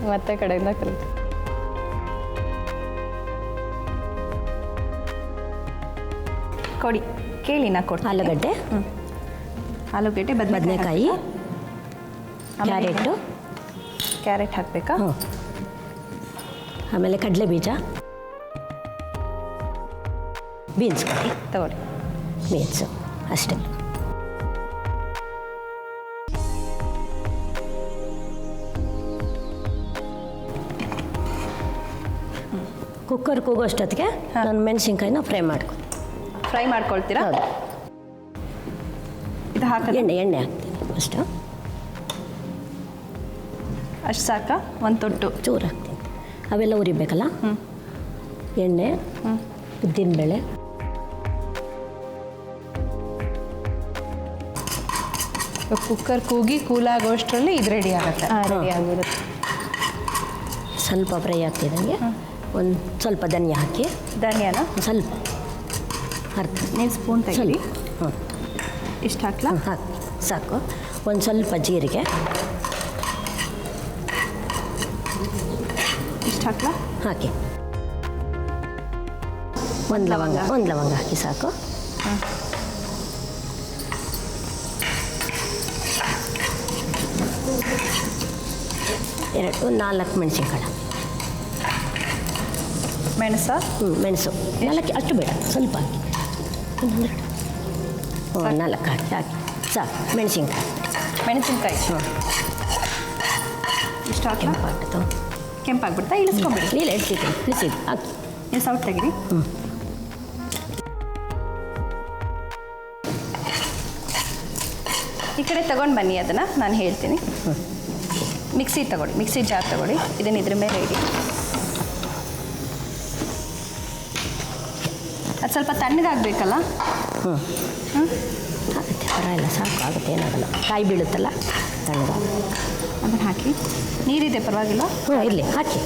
ನಮ್ಮ ಅತ್ತೆ ಕಡೆಯಿಂದ ಕಲಿತೆ. ಕೊಡಿ, ಕೇಳಿ ನಾ ಕೊಡ್ತೀನಿ. ಆಲೂಗಡ್ಡೆ, ಆಲೂಗಡ್ಡೆ, ಬದನೆಕಾಯಿ, ಕ್ಯಾರೆಟು, ಕ್ಯಾರೆಟ್ ಹಾಕಬೇಕಾ? ಆಮೇಲೆ ಕಡಲೆ ಬೀಜ, ಬೀನ್ಸ್ ಕೊಡಿ, ತಗೊಳ್ಳಿ. ಬೀನ್ಸು ಅಷ್ಟೇ. ಕುಕ್ಕರ್ ಕೂಗೋಷ್ಟೊತ್ತಿಗೆ ನಾನು ಮೆಣಸಿನ್ಕಾಯಿನ ಫ್ರೈ ಮಾಡ್ಕೊಳ್ತೀರಾ? ಹೌದು. ಇದು ಹಾಕಿ ಎಣ್ಣೆ ಹಾಕ್ತೀನಿ ಫಸ್ಟು. ಅಷ್ಟು ಸಾಕಾ? ಒಂದು ತೊಟ್ಟು ಚೂರು ಹಾಕ್ತೀನಿ. ಅವೆಲ್ಲ ಉರಿಬೇಕಲ್ಲ. ಎಣ್ಣೆ, ಉದ್ದಿನಬೇಳೆ, ಕುಕ್ಕರ್ ಕೂಗಿ ಕೂಲಾಗೋಷ್ಟರಲ್ಲಿ ಇದು ರೆಡಿ ಆಗುತ್ತೆ. ರೆಡಿ ಆಗಿರುತ್ತೆ. ಸ್ವಲ್ಪ ಫ್ರೈ ಆಗ್ತಿದ್ದಂಗೆ ಒಂದು ಸ್ವಲ್ಪ ಧನಿಯಾ ಹಾಕಿ. ಧನಿಯಾನ ಸ್ವಲ್ಪ ಅರ್ಧ ನೀವು ಸ್ಪೂನ್ ತೆಗೀರಿ. ಹಾಂ, ಇಷ್ಟು ಹಾಕ್ಲಾ? ಹಾಕಿ ಸಾಕು. ಒಂದು ಸ್ವಲ್ಪ ಜೀರಿಗೆ, ಇಷ್ಟು ಹಾಕ್ಲಾ? ಹಾಕಿ. ಒಂದು ಲವಂಗ ಹಾಕಿ ಸಾಕು. ಒಂದು 4 ಮೆಣಸಿನ್ಕಾಯಿ. ಮೆಣಸು? ಮೆಣಸು 4, ಅಷ್ಟು ಬೇಡ, ಸ್ವಲ್ಪ ಹಾಕಿ. 4 ಹಾಕಿ ಸಾಕು. ಮೆಣಸಿನ್ಕಾಯಿ ಇಷ್ಟು ಹಾಕಿ. ಕೆಂಪಾಗ್ಬಿಡ್ತಾ? ಇಳಿಸ್ಕೊಂಬಿಡಿ. ಇಲ್ಲ, ಇಳಿಸಿದ್ದು ಹಾಕಿ. ನೀವು ಸೌಟ್ ತೆಗೀರಿ. ಈ ಕಡೆ ತಗೊಂಡು ಬನ್ನಿ, ಅದನ್ನು ನಾನು ಹೇಳ್ತೀನಿ. ಮಿಕ್ಸಿ ತಗೊಳ್ಳಿ, ಮಿಕ್ಸಿ ಜಾರ್ ತಗೊಳ್ಳಿ. ಇದನ್ನು ಇದ್ರ ಮೇಲೆ ಇಡಿ. ಅದು ಸ್ವಲ್ಪ ತಣ್ಣಗಾಗಬೇಕಲ್ಲ? ಆಗುತ್ತೆ, ಪರವಾಗಿಲ್ಲ, ಸಾಕು ಆಗುತ್ತೆ, ಏನಾಗಲ್ಲ. ಕಾಯಿ ಬೀಳುತ್ತಲ್ಲ ತಣ್ಣಗಾಗ. ಅದನ್ನು ಹಾಕಿ. ನೀರಿದೆ ಪರವಾಗಿಲ್ಲ? ಹ್ಞೂ, ಇರಲಿ, ಹಾಕಿ.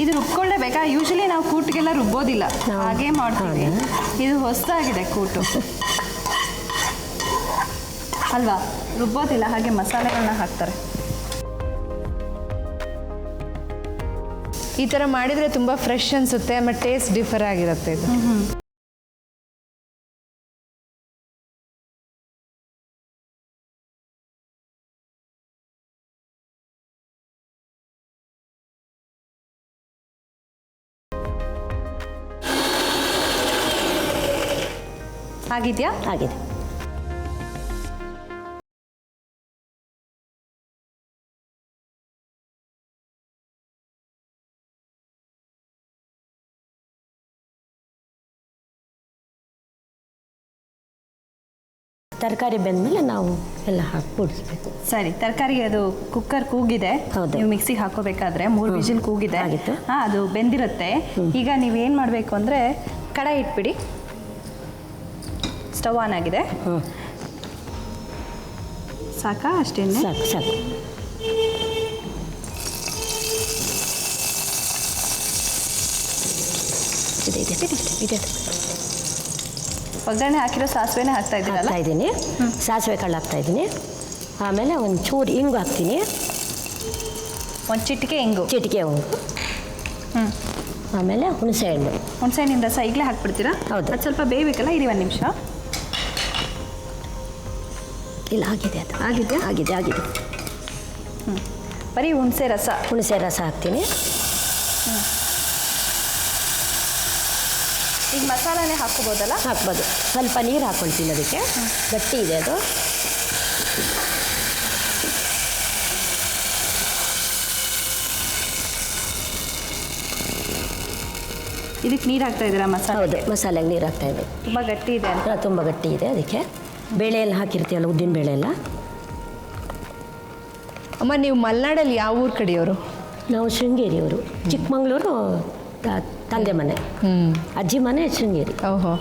ಇದು ರುಬ್ಕೊಳ್ಳೇಬೇಕಾ? ಯೂಶಲಿ ನಾವು ಕೂಟಿಗೆಲ್ಲ ರುಬ್ಬೋದಿಲ್ಲ, ಹಾಗೆ ಮಾಡ್ತೀವಿ. ಇದು ಹೊಸದಾಗಿದೆ ಕೂಟು ಅಲ್ವಾ? ರುಬ್ಬೋದಿಲ್ಲ, ಹಾಗೆ ಮಸಾಲೆಗಳನ್ನ ಹಾಕ್ತಾರೆ. ಈ ಥರ ಮಾಡಿದರೆ ತುಂಬ ಫ್ರೆಶ್ ಅನಿಸುತ್ತೆ, ಆಮೇಲೆ ಟೇಸ್ಟ್ ಡಿಫರ್ ಆಗಿರುತ್ತೆ ಇದು. ಆಗಿದೆಯಾ? ಆಗಿದೆ. ತರಕಾರಿ ಬೆಂದಮೇಲೆ ನಾವು ಎಲ್ಲ ಹಾಕಿ ಕೂಡಿಸ್ಬೇಕು. ಸರಿ, ತರಕಾರಿ ಅದು ಕುಕ್ಕರ್ ಕೂಗಿದೆ, ಹೌದು. ನೀವು ಮಿಕ್ಸಿಗೆ ಹಾಕೋಬೇಕಾದ್ರೆ 3 ವಿಜಿಲ್ ಕೂಗಿದೆ. ಆಗಿತ್ತು. ಹಾಂ, ಅದು ಬೆಂದಿರುತ್ತೆ. ಈಗ ನೀವೇನು ಮಾಡಬೇಕು ಅಂದರೆ ಕಡಾಯಿ ಇಟ್ಬಿಡಿ. ಸ್ಟವ್ ಆನ್ ಆಗಿದೆ. ಸಾಕಾ? ಅಷ್ಟೇನೆ? ಸಾಕು ಸಾಕು. ಇದೆ. ಒಗ್ಗರಣೆ ಹಾಕಿರೋ ಸಾಸಿವೆನೇ ಹಾಕ್ತಾ ಇದ್ದೀರಲ್ಲ? ಹಾಕ್ತಾ ಇದ್ದೀನಿ. ಸಾಸಿವೆ ಕಾಳು ಹಾಕ್ತಾ ಇದ್ದೀನಿ. ಆಮೇಲೆ ಒಂದು ಚೂರು ಹಿಂಗು ಹಾಕ್ತೀನಿ. ಒಂದು ಚಿಟಿಕೆ ಇಂಗು. ಚಿಟಿಕೆ ಹಿಂಗು. ಆಮೇಲೆ ಹುಣಸೆ ಹಣ್ಣು. ಹುಣಸೆ ಹಣ್ಣಿನ ರಸ ಈಗಲೇ ಹಾಕ್ಬಿಡ್ತೀರಾ? ಹೌದು. ಅದು ಸ್ವಲ್ಪ ಬೇಯಬೇಕಲ್ಲ, ಇರಿ 1 ನಿಮಿಷ. ಇಲ್ಲ, ಆಗಿದೆ, ಅದು ಆಗಿದೆಯಾ? ಆಗಿದೆ. ಬರೀ ಹುಣಸೆ ರಸ. ಹುಣಸೆ ರಸ ಹಾಕ್ತೀನಿ. ಈಗ ಮಸಾಲಾನೇ ಹಾಕ್ಕೋಬೋದಲ್ಲ? ಹಾಕ್ಬೋದು. ಸ್ವಲ್ಪ ನೀರು ಹಾಕ್ಕೊಳ್ತೀನಿ, ಅದಕ್ಕೆ ಗಟ್ಟಿ ಇದೆ ಅದು. ಇದಕ್ಕೆ ನೀರು ಹಾಕ್ತಾ ಇದ್ದೀರಾ ಮಸಾಲೆ? ಹೌದು, ಮಸಾಲೆಗೆ ನೀರು ಹಾಕ್ತಾ ಇದೆ. ತುಂಬ ಗಟ್ಟಿ ಇದೆ ಅಂತ. ತುಂಬ ಗಟ್ಟಿ ಇದೆ, ಅದಕ್ಕೆ ಬೇಳೆ ಎಲ್ಲ ಹಾಕಿರ್ತೀವಲ್ಲ, ಉದ್ದಿನ ಬೇಳೆ ಎಲ್ಲ. ಅಮ್ಮ, ನೀವು ಮಲೆನಾಡಲ್ಲಿ ಯಾವ ಊರು ಕಡೆಯವರು? ನಾವು ಶೃಂಗೇರಿಯವರು. ಚಿಕ್ಕಮಂಗ್ಳೂರು ತಂದೆ ಮನೆ, ಅಜ್ಜಿ ಮನೆ ಶೃಂಗೇರಿ. ಓಹೋ,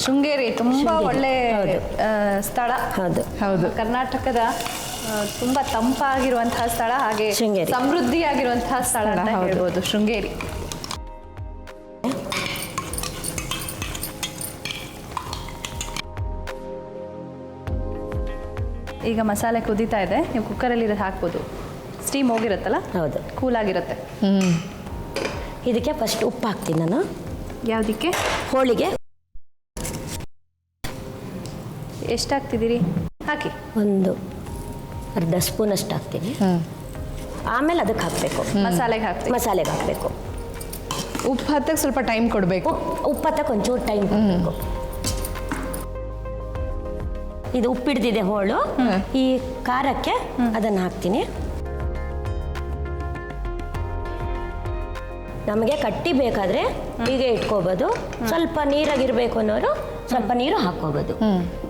ಶೃಂಗೇರಿ ತುಂಬ ಶೃಂಗೇರಿ. ಒಳ್ಳೆ ಹೌದು. ಸ್ಥಳ. ಹೌದು. ಕರ್ನಾಟಕದ ತುಂಬ ತಂಪಾಗಿರುವಂತಹ ಸ್ಥಳ, ಹಾಗೆ ಶೃಂಗೇರಿ. ಸಮೃದ್ಧಿಯಾಗಿರುವಂತಹ ಸ್ಥಳ ಅಂತ ಹೌದು. ಹೇಳ್ಬೋದು ಶೃಂಗೇರಿ. ಈಗ ಮಸಾಲೆ ಕುದೀತಾ ಇದೆ. ನೀವು ಕುಕ್ಕರಲ್ಲಿ ಇದು ಹಾಕ್ಬೋದು. ಸ್ಟೀಮ್ ಹೋಗಿರುತ್ತಲ್ಲ? ಹೌದು. ಕೂಲಾಗಿರುತ್ತೆ. ಇದಕ್ಕೆ ಫಸ್ಟ್ ಉಪ್ಪು ಹಾಕ್ತೀನಿ ನಾನು. ಯಾವುದಕ್ಕೆ? ಹೋಳಿಗೆ. ಎಷ್ಟು ಹಾಕ್ತಿದ್ದೀರಿ? ಹಾಕಿ. ಒಂದು ಅರ್ಧ ಸ್ಪೂನಷ್ಟು ಹಾಕ್ತೀನಿ. ಆಮೇಲೆ ಅದಕ್ಕೆ ಹಾಕಬೇಕು. ಮಸಾಲೆಗೆ ಹಾಕ್ತೀವಿ. ಮಸಾಲೆಗೆ ಹಾಕಬೇಕು. ಉಪ್ಪು ಹತ್ತಕ್ಕೆ ಸ್ವಲ್ಪ ಟೈಮ್ ಕೊಡಬೇಕು. ಉಪ್ಪು ಹತ್ತಕ್ಕೆ ಒಂಚೂರು ಟೈಮ್ ಕೊಡಬೇಕು. ಇದು ಉಪ್ಪಿಡ್ದಿದೆ ಹೋಳು. ಈ ಖಾರಕ್ಕೆ ಅದನ್ನು ಹಾಕ್ತೀನಿ. ನಮಗೆ ಕಟ್ಟಿ ಬೇಕಾದರೆ ಹೀಗೆ ಇಟ್ಕೋಬೋದು. ಸ್ವಲ್ಪ ನೀರಾಗಿರ್ಬೇಕು ಅನ್ನೋರು ಸ್ವಲ್ಪ ನೀರು ಹಾಕ್ಕೋಬೋದು.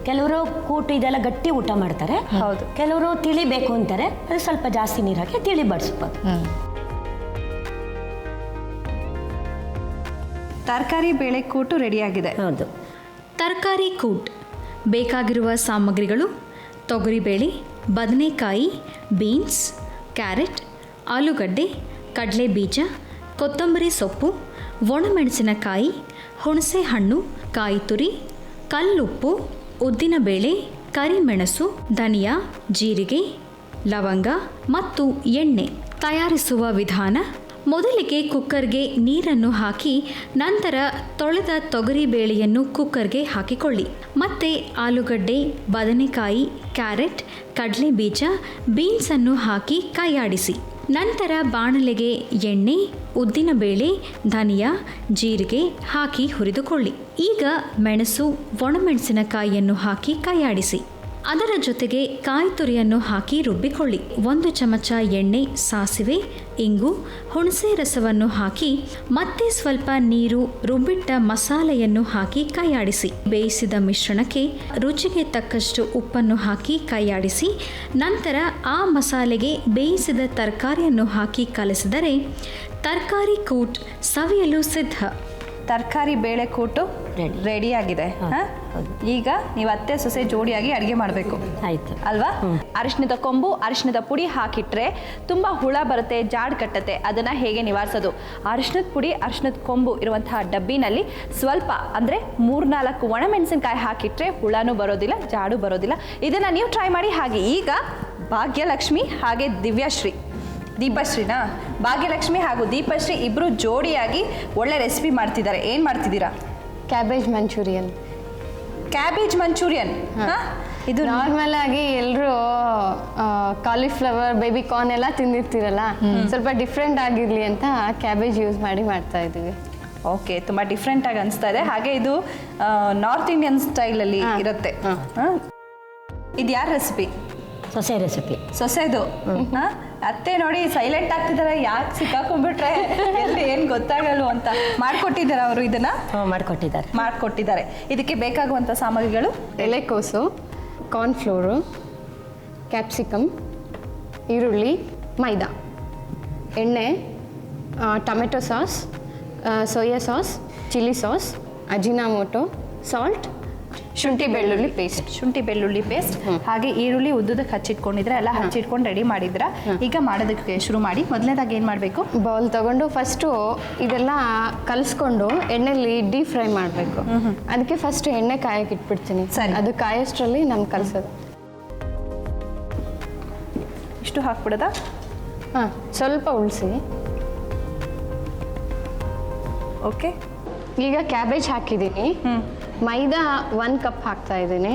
ಕೆಲವರು ಕೂಟು ಇದೆಲ್ಲ ಗಟ್ಟಿ ಊಟ ಮಾಡ್ತಾರೆ. ಹೌದು. ಕೆಲವರು ತಿಳಿಬೇಕು ಅಂತಾರೆ, ಅದು ಸ್ವಲ್ಪ ಜಾಸ್ತಿ ನೀರು ಹಾಕಿ ತಿಳಿ ಬಡಿಸ್ಬೋದು. ತರಕಾರಿ ಬೇಳೆ ಕೂಟು ರೆಡಿಯಾಗಿದೆ. ಹೌದು. ತರಕಾರಿ ಕೂಟ್ ಬೇಕಾಗಿರುವ ಸಾಮಗ್ರಿಗಳು: ತೊಗರಿಬೇಳೆ, ಬದನೆಕಾಯಿ, ಬೀನ್ಸ್, ಕ್ಯಾರೆಟ್, ಆಲೂಗಡ್ಡೆ, ಕಡಲೆ ಬೀಜ, ಕೊತ್ತಂಬರಿ ಸೊಪ್ಪು, ಒಣಮೆಣಸಿನಕಾಯಿ, ಹುಣಸೆ ಹಣ್ಣು, ಕಾಯಿ ತುರಿ, ಕಲ್ಲುಪ್ಪು, ಉದ್ದಿನಬೇಳೆ, ಕರಿಮೆಣಸು, ಧನಿಯಾ, ಜೀರಿಗೆ, ಲವಂಗ ಮತ್ತು ಎಣ್ಣೆ. ತಯಾರಿಸುವ ವಿಧಾನ: ಮೊದಲಿಗೆ ಕುಕ್ಕರ್ಗೆ ನೀರನ್ನು ಹಾಕಿ ನಂತರ ತೊಳೆದ ತೊಗರಿಬೇಳೆಯನ್ನು ಕುಕ್ಕರ್ಗೆ ಹಾಕಿಕೊಳ್ಳಿ. ಮತ್ತೆ ಆಲೂಗಡ್ಡೆ, ಬದನೆಕಾಯಿ, ಕ್ಯಾರೆಟ್, ಕಡಲೆ ಬೀಜ, ಬೀನ್ಸನ್ನು ಹಾಕಿ ಕೈಯಾಡಿಸಿ. ನಂತರ ಬಾಣಲೆಗೆ ಎಣ್ಣೆ, ಉದ್ದಿನಬೇಳೆ, ಧನಿಯಾ, ಜೀರಿಗೆ ಹಾಕಿ ಹುರಿದುಕೊಳ್ಳಿ. ಈಗ ಮೆಣಸು, ಒಣಮೆಣಸಿನಕಾಯಿಯನ್ನು ಹಾಕಿ ಕೈಯಾಡಿಸಿ. ಅದರ ಜೊತೆಗೆ ಕಾಯಿ ತುರಿಯನ್ನು ಹಾಕಿ ರುಬ್ಬಿಕೊಳ್ಳಿ. 1 ಚಮಚ ಎಣ್ಣೆ, ಸಾಸಿವೆ, ಇಂಗು, ಹುಣಸೆ ರಸವನ್ನು ಹಾಕಿ ಮತ್ತೆ ಸ್ವಲ್ಪ ನೀರು, ರುಬ್ಬಿಟ್ಟ ಮಸಾಲೆಯನ್ನು ಹಾಕಿ ಕೈಯಾಡಿಸಿ. ಬೇಯಿಸಿದ ಮಿಶ್ರಣಕ್ಕೆ ರುಚಿಗೆ ತಕ್ಕಷ್ಟು ಉಪ್ಪನ್ನು ಹಾಕಿ ಕೈಯಾಡಿಸಿ ನಂತರ ಆ ಮಸಾಲೆಗೆ ಬೇಯಿಸಿದ ತರಕಾರಿಯನ್ನು ಹಾಕಿ ಕಲಸಿದರೆ ತರಕಾರಿ ಕೂಟ್ ಸವಿಯಲು ಸಿದ್ಧ. ತರಕಾರಿ ಬೇಳೆ ಕೂಟು ರೆಡಿಯಾಗಿದೆ. ಈಗ ನೀವು ಅತ್ತೆ ಸೊಸೆ ಜೋಡಿಯಾಗಿ ಅಡುಗೆ ಮಾಡಬೇಕು ಆಯಿತು ಅಲ್ವಾ? ಅರಿಶಿಣದ ಕೊಂಬು, ಅರಿಶಿಣದ ಪುಡಿ ಹಾಕಿಟ್ರೆ ತುಂಬ ಹುಳ ಬರುತ್ತೆ, ಜಾಡ್ ಕಟ್ಟತ್ತೆ. ಅದನ್ನು ಹೇಗೆ ನಿವಾರಿಸೋದು? ಅರಿಶಿಣದ ಪುಡಿ, ಅರಿಶಿಣದ ಕೊಂಬು ಇರುವಂತಹ ಡಬ್ಬಿನಲ್ಲಿ ಸ್ವಲ್ಪ ಅಂದರೆ 3-4 ಒಣಮೆಣಸಿನ್ಕಾಯಿ ಹಾಕಿಟ್ರೆ ಹುಳನೂ ಬರೋದಿಲ್ಲ, ಜಾಡು ಬರೋದಿಲ್ಲ. ಇದನ್ನು ನೀವು ಟ್ರೈ ಮಾಡಿ. ಹಾಗೆ ಈಗ ಭಾಗ್ಯಲಕ್ಷ್ಮಿ ಹಾಗೆ ದೀಪಶ್ರೀನಾ? ಭಾಗ್ಯಲಕ್ಷ್ಮಿ ಹಾಗೂ ದೀಪಶ್ರೀ ಇಬ್ಬರು ಜೋಡಿಯಾಗಿ ಒಳ್ಳೆ ರೆಸಿಪಿ ಮಾಡ್ತಿದ್ದಾರೆ. ಏನು ಮಾಡ್ತಿದ್ದೀರಾ? Cabbage manchurian. Cabbage manchurian. ಇದು ನಾರ್ಮಲ್ ಆಗಿ ಎಲ್ಲರೂ ಕಾಲಿಫ್ಲವರ್, ಬೇಬಿ ಕಾರ್ನ್ ಎಲ್ಲ ತಿಂದಿರ್ತೀರಲ್ಲ, ಸ್ವಲ್ಪ ಡಿಫ್ರೆಂಟ್ ಆಗಿರ್ಲಿ ಅಂತ ಕ್ಯಾಬೇಜ್ ಯೂಸ್ ಮಾಡಿ ಮಾಡ್ತಾ ಇದ್ದೀವಿ. ಓಕೆ, ತುಂಬ ಡಿಫ್ರೆಂಟಾಗಿ ಅನಿಸ್ತಾ ಇದೆ. ಹಾಗೆ ಇದು ನಾರ್ತ್ ಇಂಡಿಯನ್ ಸ್ಟೈಲಲ್ಲಿ ಇರುತ್ತೆ. ಇದು ಯಾರ ರೆಸಿಪಿ? ಸೊಸೆ ರೆಸಿಪಿ. ಸೊಸೆದು. ಅತ್ತೆ ನೋಡಿ ಸೈಲೆಂಟ್ ಆಗ್ತಿದ್ದಾರೆ, ಯಾಕೆ ಸಿಕ್ಕಾಕೊಂಡ್ಬಿಟ್ರೆ ಎಲ್ಲಿ ಏನು ಗೊತ್ತಾಗಲ್ಲ ಅಂತ. ಮಾಡ್ಕೊಟ್ಟಿದ್ದಾರೆ ಅವರು ಇದನ್ನ? ಮಾಡ್ಕೊಟ್ಟಿದ್ದಾರೆ. ಇದಕ್ಕೆ ಬೇಕಾಗುವಂಥ ಸಾಮಗ್ರಿಗಳು: ಎಲೆಕೋಸು, ಕಾರ್ನ್ಫ್ಲೋರು, ಕ್ಯಾಪ್ಸಿಕಮ್, ಈರುಳ್ಳಿ, ಮೈದಾ, ಎಣ್ಣೆ, tomato sauce, soya sauce, chilli sauce, Ajinomoto, salt, ಶುಂಠಿ ಬೆಳ್ಳುಳ್ಳಿ ಪೇಸ್ಟ್, ಹಾಗೆ ಈರುಳ್ಳಿ ಉದ್ದುದಕ್ಕೆ ಹಚ್ಚಿಟ್ಕೊಂಡಿದ್ರೆ ಎಲ್ಲ ಹಚ್ಚಿಟ್ಕೊಂಡು ರೆಡಿ ಮಾಡಿದ್ರ. ಈಗ ಮಾಡೋದಕ್ಕೆ ಶುರು ಮಾಡಿ. ಮೊದಲನೇದಾಗಿ ಏನು ಮಾಡಬೇಕು? ಬೌಲ್ ತಗೊಂಡು ಫಸ್ಟು ಇದೆಲ್ಲ ಕಲಿಸ್ಕೊಂಡು ಎಣ್ಣೆಲಿ ಡೀಪ್ ಫ್ರೈ ಮಾಡಬೇಕು. ಅದಕ್ಕೆ ಫಸ್ಟ್ ಎಣ್ಣೆ ಕಾಯಕ್ಕೆ ಇಟ್ಬಿಡ್ತೀನಿ. ಸರಿ. ಅದು ಕಾಯೋಷ್ಟರಲ್ಲಿ ನಾನು ಕಲಿಸೋದು. ಇಷ್ಟು ಹಾಕ್ಬಿಡೋದಾ? ಹಾಂ, ಸ್ವಲ್ಪ ಉಳಿಸಿ. ಓಕೆ, ಈಗ ಕ್ಯಾಬೇಜ್ ಹಾಕಿದ್ದೀನಿ. ಮೈದಾ 1 ಕಪ್ ಹಾಕ್ತಾ ಇದ್ದೀನಿ.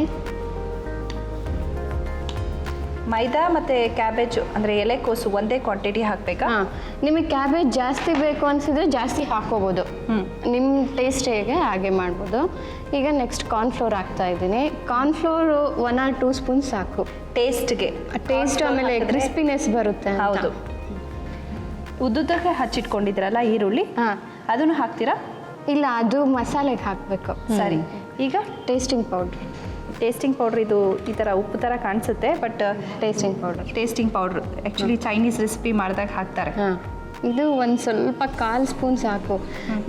ಮೈದಾ ಮತ್ತು ಕ್ಯಾಬೇಜು ಅಂದರೆ ಎಲೆಕೋಸು ಒಂದೇ ಕ್ವಾಂಟಿಟಿ ಹಾಕಬೇಕಾ? ಹಾಂ, ನಿಮಗೆ ಕ್ಯಾಬೇಜ್ ಜಾಸ್ತಿ ಬೇಕು ಅನಿಸಿದ್ರೆ ಜಾಸ್ತಿ ಹಾಕ್ಕೋಬೋದು. ನಿಮ್ಮ ಟೇಸ್ಟ್ ಹೇಗೆ ಹಾಗೆ ಮಾಡ್ಬೋದು. ಈಗ ನೆಕ್ಸ್ಟ್ ಕಾರ್ನ್ಫ್ಲೋರ್ ಹಾಕ್ತಾ ಇದ್ದೀನಿ. ಕಾರ್ನ್ಫ್ಲೋರು 1 or 2 ಸ್ಪೂನ್ ಸಾಕು ಟೇಸ್ಟ್ಗೆ. ಟೇಸ್ಟ್ ಆಮೇಲೆ ಕ್ರಿಸ್ಪಿನೆಸ್ ಬರುತ್ತೆ. ಹೌದು. ಉದ್ದುದಕ್ಕೆ ಹಚ್ಚಿಟ್ಕೊಂಡಿದ್ರಲ್ಲ ಈರುಳ್ಳಿ, ಅದನ್ನು ಹಾಕ್ತೀರಾ? ಇಲ್ಲ, ಅದು ಮಸಾಲೆಗೆ ಹಾಕಬೇಕು. ಸರಿ. ಈಗ ಟೇಸ್ಟಿಂಗ್ ಪೌಡ್ರ್. ಇದು ಈ ಥರ ಉಪ್ಪು ಥರ ಕಾಣಿಸುತ್ತೆ, but tasting powder actually Chinese recipe ಮಾಡಿದಾಗ ಹಾಕ್ತಾರೆ. ಇದು ಒಂದು ಸ್ವಲ್ಪ 1/4 ಸ್ಪೂನ್ ಸಾಕು.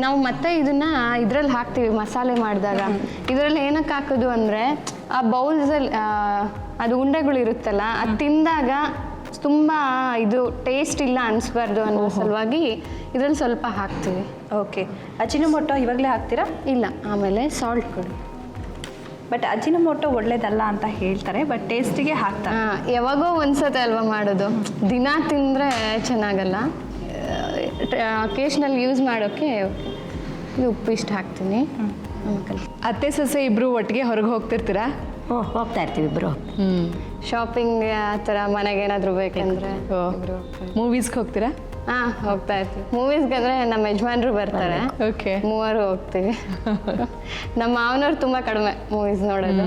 ನಾವು ಮತ್ತೆ ಇದನ್ನ ಇದ್ರಲ್ಲಿ ಹಾಕ್ತೀವಿ ಮಸಾಲೆ ಮಾಡಿದಾಗ. ಇದರಲ್ಲಿ ಏನಕ್ಕೆ ಹಾಕೋದು ಅಂದರೆ ಆ ಬೌಲ್ಸಲ್ಲಿ ಅದು ಉಂಡೆಗಳು ಇರುತ್ತಲ್ಲ, ಅದು ತಿಂದಾಗ ತುಂಬ ಇದು ಟೇಸ್ಟ್ ಇಲ್ಲ ಅನಿಸ್ಬಾರ್ದು ಅನ್ನೋ ಸಲುವಾಗಿ ಇದರಲ್ಲಿ ಸ್ವಲ್ಪ ಹಾಕ್ತೀವಿ. ಓಕೆ. ಅಜಿನೋಮೋಟೊ ಇವಾಗಲೇ ಹಾಕ್ತೀರಾ? ಇಲ್ಲ, ಆಮೇಲೆ ಸಾಲ್ಟ್ ಕೊಡಿ. ಬಟ್ ಅಜಿನೋಮೋಟೊ ಒಳ್ಳೇದಲ್ಲ ಅಂತ ಹೇಳ್ತಾರೆ, ಬಟ್ ಟೇಸ್ಟಿಗೆ ಹಾಕ್ತಾರೆ. ಯಾವಾಗೋ ಒಂದ್ಸತಿ ಅಲ್ವಾ ಮಾಡೋದು, ದಿನ ತಿಂದರೆ ಚೆನ್ನಾಗಲ್ಲ. ಅಕೇಶ್ನಲ್ ಯೂಸ್ ಮಾಡೋಕ್ಕೆ ಇದು ಉಪ್ಪು ಇಷ್ಟು ಹಾಕ್ತೀನಿ. ಅತ್ತೆ ಸೊಸೆ ಇಬ್ಬರು ಒಟ್ಟಿಗೆ ಹೊರಗೆ ಹೋಗ್ತಿರ್ತೀರಾ? ಹೋಗ್ತಾ ಇರ್ತೀವಿ ಇಬ್ಬರು. ಶಾಪಿಂಗ್ ಆ ಥರ ಮನೆಗೆ ಏನಾದರೂ ಬೇಕಂದ್ರೆ ಮೂವೀಸ್ಗೆ ಹೋಗ್ತೀರಾ? ಹಾಂ, ಹೋಗ್ತಾ ಇರ್ತೀವಿ. ಮೂವೀಸ್ಗಂದ್ರೆ ನಮ್ಮ ಯಜಮಾನ್ರು ಬರ್ತಾರೆ. ಓಕೆ. 3 ಹೋಗ್ತೀವಿ. ನಮ್ಮ ಮಾವನವ್ರು ತುಂಬ ಕಡಿಮೆ ಮೂವೀಸ್ ನೋಡೋದು.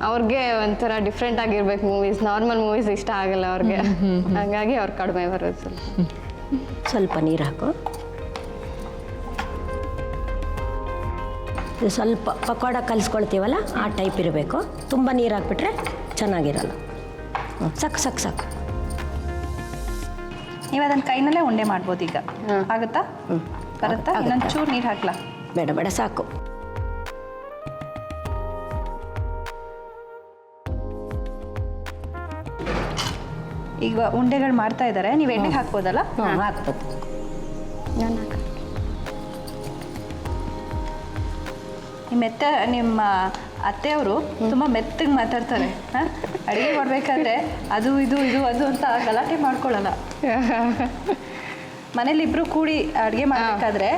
ಅವ್ರಿಗೆ ಒಂಥರ ಡಿಫ್ರೆಂಟ್ ಆಗಿರ್ಬೇಕು ಮೂವೀಸ್. ನಾರ್ಮಲ್ ಮೂವೀಸ್ ಇಷ್ಟ ಆಗಲ್ಲ ಅವ್ರಿಗೆ. ಹಾಗಾಗಿ ಅವ್ರು ಕಡಿಮೆ ಬರೋದು. ಸ್ವಲ್ಪ ನೀರು ಹಾಕು. ಇದು ಸ್ವಲ್ಪ ಪಕೋಡ ಕಲಿಸ್ಕೊಳ್ತೀವಲ್ಲ ಆ ಟೈಪ್ ಇರಬೇಕು. ತುಂಬ ನೀರು ಹಾಕ್ಬಿಟ್ರೆ ಚೆನ್ನಾಗಿರಲ್ಲ. ಸಾಕು. ನೀವು ಅದನ್ನು ಕೈನಲ್ಲೇ ಉಂಡೆ ಮಾಡ್ಬೋದು. ಈಗ ಆಗುತ್ತಾ? ಬರುತ್ತಾ? ಇನ್ನೊಂದು ಚೂರು ನೀರು ಹಾಕ್ಲಾ? ಬೇಡ ಸಾಕು. ಈಗ ಉಂಡೆಗಳು ಮಾಡ್ತಾ ಇದ್ದಾರೆ, ನೀವು ಎಣ್ಣೆಗೆ ಹಾಕ್ಬೋದಲ್ಲ? ಹಾಕ್ಬೇಕು. ನಿಮ್ಮ ಅತ್ತೆಯವರು ತುಂಬ ಮೆತ್ತಗೆ ಮಾತಾಡ್ತಾರೆ. ಅಡುಗೆ ಮಾಡಬೇಕಾದ್ರೆ ಅದು ಅಂತ ಗಲಾಟೆ ಮಾಡ್ಕೊಳ್ಳಲ್ಲ. ಮನೇಲಿ ಇಬ್ಬರು ಕೂಡಿ ಅಡುಗೆ ಮಾಡಬೇಕಾದ್ರೆ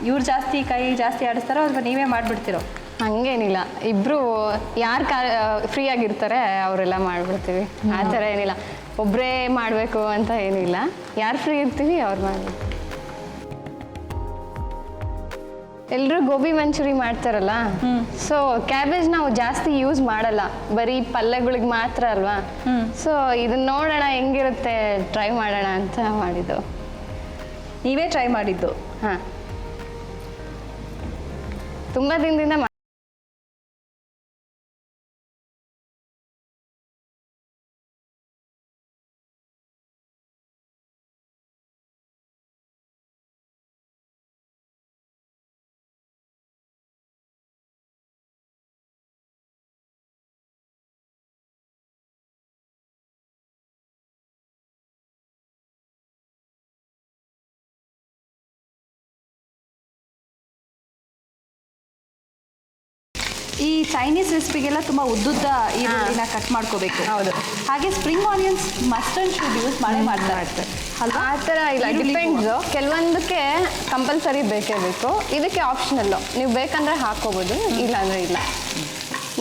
ಇವ್ರು ಕೈ ಜಾಸ್ತಿ ಆಡಿಸ್ತಾರೋ ಅಥವಾ ನೀವೇ ಮಾಡಿಬಿಡ್ತೀರೋ? ಹಂಗೇನಿಲ್ಲ, ಇಬ್ಬರು ಯಾರು ಫ್ರೀ ಆಗಿರ್ತಾರೆ ಅವರೆಲ್ಲ ಮಾಡಿಬಿಡ್ತೀವಿ. ಆ ಥರ ಏನಿಲ್ಲ, ಒಬ್ಬರೇ ಮಾಡಬೇಕು ಅಂತ ಏನಿಲ್ಲ. ಯಾರು ಫ್ರೀ ಇರ್ತೀವಿ ಅವ್ರು ಮಾಡ್ಬಿಡ್ತೀವಿ. ಎಲ್ಲರೂ ಗೋಬಿ ಮಂಚೂರಿ ಮಾಡ್ತಾರಲ್ಲ, ಸೊ ಕ್ಯಾಬೇಜ್ ನಾವು ಜಾಸ್ತಿ ಯೂಸ್ ಮಾಡಲ್ಲ, ಬರೀ ಪಲ್ಯಗಳಿಗೆ ಮಾತ್ರ ಅಲ್ವಾ. ಸೊ ಇದನ್ನ ನೋಡೋಣ ಹೆಂಗಿರುತ್ತೆ, ಟ್ರೈ ಮಾಡೋಣ ಅಂತ ಮಾಡಿದ್ದು. ನೀವೇ ಟ್ರೈ ಮಾಡಿದ್ದು? ಹಾಂ, ತುಂಬ ದಿನದಿಂದ ಈ ಚೈನೀಸ್ ರೆಸಿಪಿಗೆಲ್ಲ ತುಂಬ ಉದ್ದುದ್ದ ಈರುಳ್ಳಿನ ಕಟ್ ಮಾಡ್ಕೋಬೇಕು. ಹೌದು. ಹಾಗೆ spring onions must and should use ಮಾಡ್ತಾರೆ ಅಲ್ವಾ? ಆ ಥರ ಇಲ್ಲ, ಡಿಪೆಂಡ್ಸು. ಕೆಲವೊಂದಕ್ಕೆ ಕಂಪಲ್ಸರಿ ಬೇಕೇ ಬೇಕು, ಇದಕ್ಕೆ ಆಪ್ಷನಲ್ಲು. ನೀವು ಬೇಕಂದರೆ ಹಾಕ್ಕೋಬೋದು, ಇಲ್ಲಾಂದರೆ ಇಲ್ಲ.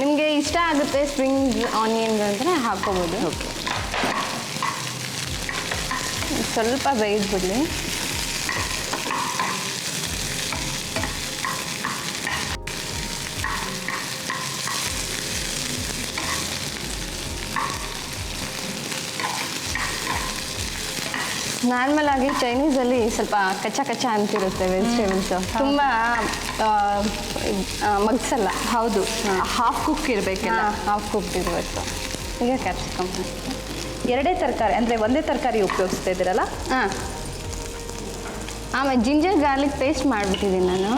ನಿಮಗೆ ಇಷ್ಟ ಆಗುತ್ತೆ ಸ್ಪ್ರಿಂಗ್ ಆನಿಯನ್ ಅಂದರೆ ಹಾಕ್ಕೋಬೋದು. ಓಕೆ, ಸ್ವಲ್ಪ ಬೇಯಿಸ್ಬಿಡ್ಲಿ. ನಾರ್ಮಲ್ ಆಗಿ ಚೈನೀಸಲ್ಲಿ ಸ್ವಲ್ಪ ಕಚ್ಚ ಅಂತಿರುತ್ತೆ ವೆಜಿಟೇಬಲ್ಸು, ತುಂಬ ಮಗ್ಸಲ್ಲ. ಹೌದು, ಹಾಫ್ ಕುಕ್ ಇರಬೇಕೆಲ್ಲ. ಹಾಫ್ ಕುಕ್ ಇರಬೇಕು. ಈಗ ಕ್ಯಾಪ್ಸಿಕಮ್ ಎರಡೇ ತರಕಾರಿ ಅಂದರೆ ಒಂದೇ ತರಕಾರಿ ಉಪಯೋಗಿಸ್ತಾ ಇದ್ದೀರಲ್ಲ? ಹಾಂ, ಆಮೇಲೆ ಜಿಂಜರ್ ಗಾರ್ಲಿಕ್ ಪೇಸ್ಟ್ ಮಾಡಿಬಿಟ್ಟಿದ್ದೀನಿ ನಾನು.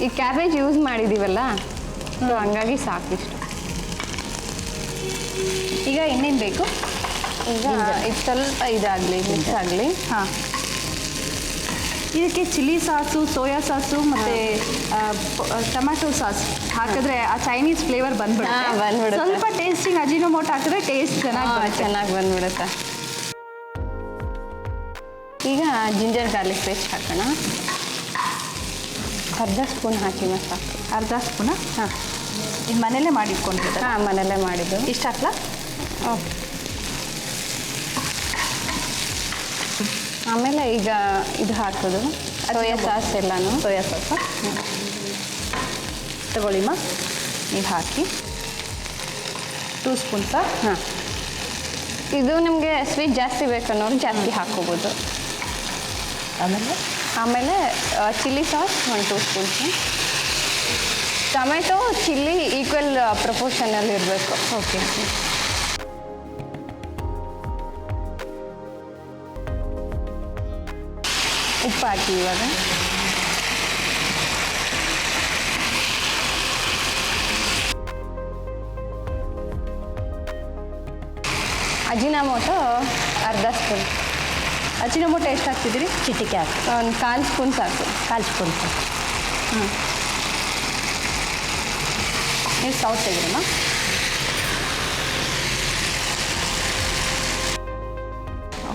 ಈ ಕ್ಯಾಬೇಜ್ ಯೂಸ್ ಮಾಡಿದ್ದೀವಲ್ಲ, ಸೊ ಹಂಗಾಗಿ ಸಾಕಿಷ್ಟು. ಈಗ ಇನ್ನೇನು ಬೇಕು? ಈಗ ಇದು ಸ್ವಲ್ಪ ಇದಾಗಲಿ, ಮಿಕ್ಸ್ ಆಗಲಿ. ಹಾಂ, ಇದಕ್ಕೆ ಚಿಲ್ಲಿ ಸಾಸು, ಸೋಯಾ ಸಾಸು ಮತ್ತು ಟೊಮ್ಯಾಟೊ ಸಾಸ್ ಹಾಕಿದ್ರೆ ಆ ಚೈನೀಸ್ ಫ್ಲೇವರ್ ಬಂದ್ಬಿಡುತ್ತೆ. ಸ್ವಲ್ಪ ಟೇಸ್ಟಿಂಗ್ ಅಜಿನೋಮೋಟೊ ಹಾಕಿದ್ರೆ ಟೇಸ್ಟ್ ಚೆನ್ನಾಗಿ ಬಂದ್ಬಿಡುತ್ತೆ. ಈಗ ಜಿಂಜರ್ ಗಾರ್ಲಿಕ್ ಪೇಸ್ಟ್ ಹಾಕೋಣ. ಅರ್ಧ ಸ್ಪೂನ್ ಹಾಕಿ ಸಾಕು. ಅರ್ಧ ಸ್ಪೂನ? ಹಾಂ, ಇದು ಮನೇಲೇ ಮಾಡಿಟ್ಕೊಂಡಿದ್ದೆ. ಹಾಂ, ಮನೆಯಲ್ಲೇ ಮಾಡಿದ್ದು. ಇಷ್ಟು ಹಾಕ್ಲಾ? ಓಕೆ. ಆಮೇಲೆ ಈಗ ಇದು ಹಾಕೋದು ಸೋಯಾ ಸಾಸ್ ಎಲ್ಲನೂ. ಸೋಯಾ ಸಾಸ್ ತಗೊಳ್ಳಿಮ್ಮ, ನೀವು ಹಾಕಿ 2 ಸ್ಪೂನ್ ಸಾಕು. ಹಾಂ, ಇದು ನಿಮಗೆ ಸ್ವೀಟ್ ಜಾಸ್ತಿ ಬೇಕನ್ನೋರು ಜಾಸ್ತಿ ಹಾಕ್ಕೋಬೋದು. ಆಮೇಲೆ chilli sauce 1-2 spoons. Tomato chilli equal ಪ್ರಪೋರ್ಷನಲ್ಲಿ ಇರಬೇಕು. ಓಕೆ, ಉಪ್ಪು ಹಾಕಿ ಇವಾಗ. ಅಜಿನೋಮೋಟೊ ಅರ್ಧ ಸ್ಪೂನ್. ಅಜಿನೋಮೋಟೊ ಎಷ್ಟು ಹಾಕ್ತಿದ್ದೀರಿ? ಚಿಟಿಕೆ ಹಾಕಿ, ಒಂದು 1/4 ಸ್ಪೂನ್ ಸಾಕು. 1/4 ಸ್ಪೂನ್ ಸಾಕು. ನೀವು ಸೌತ್ ತೆಗಿರಮ್ಮ.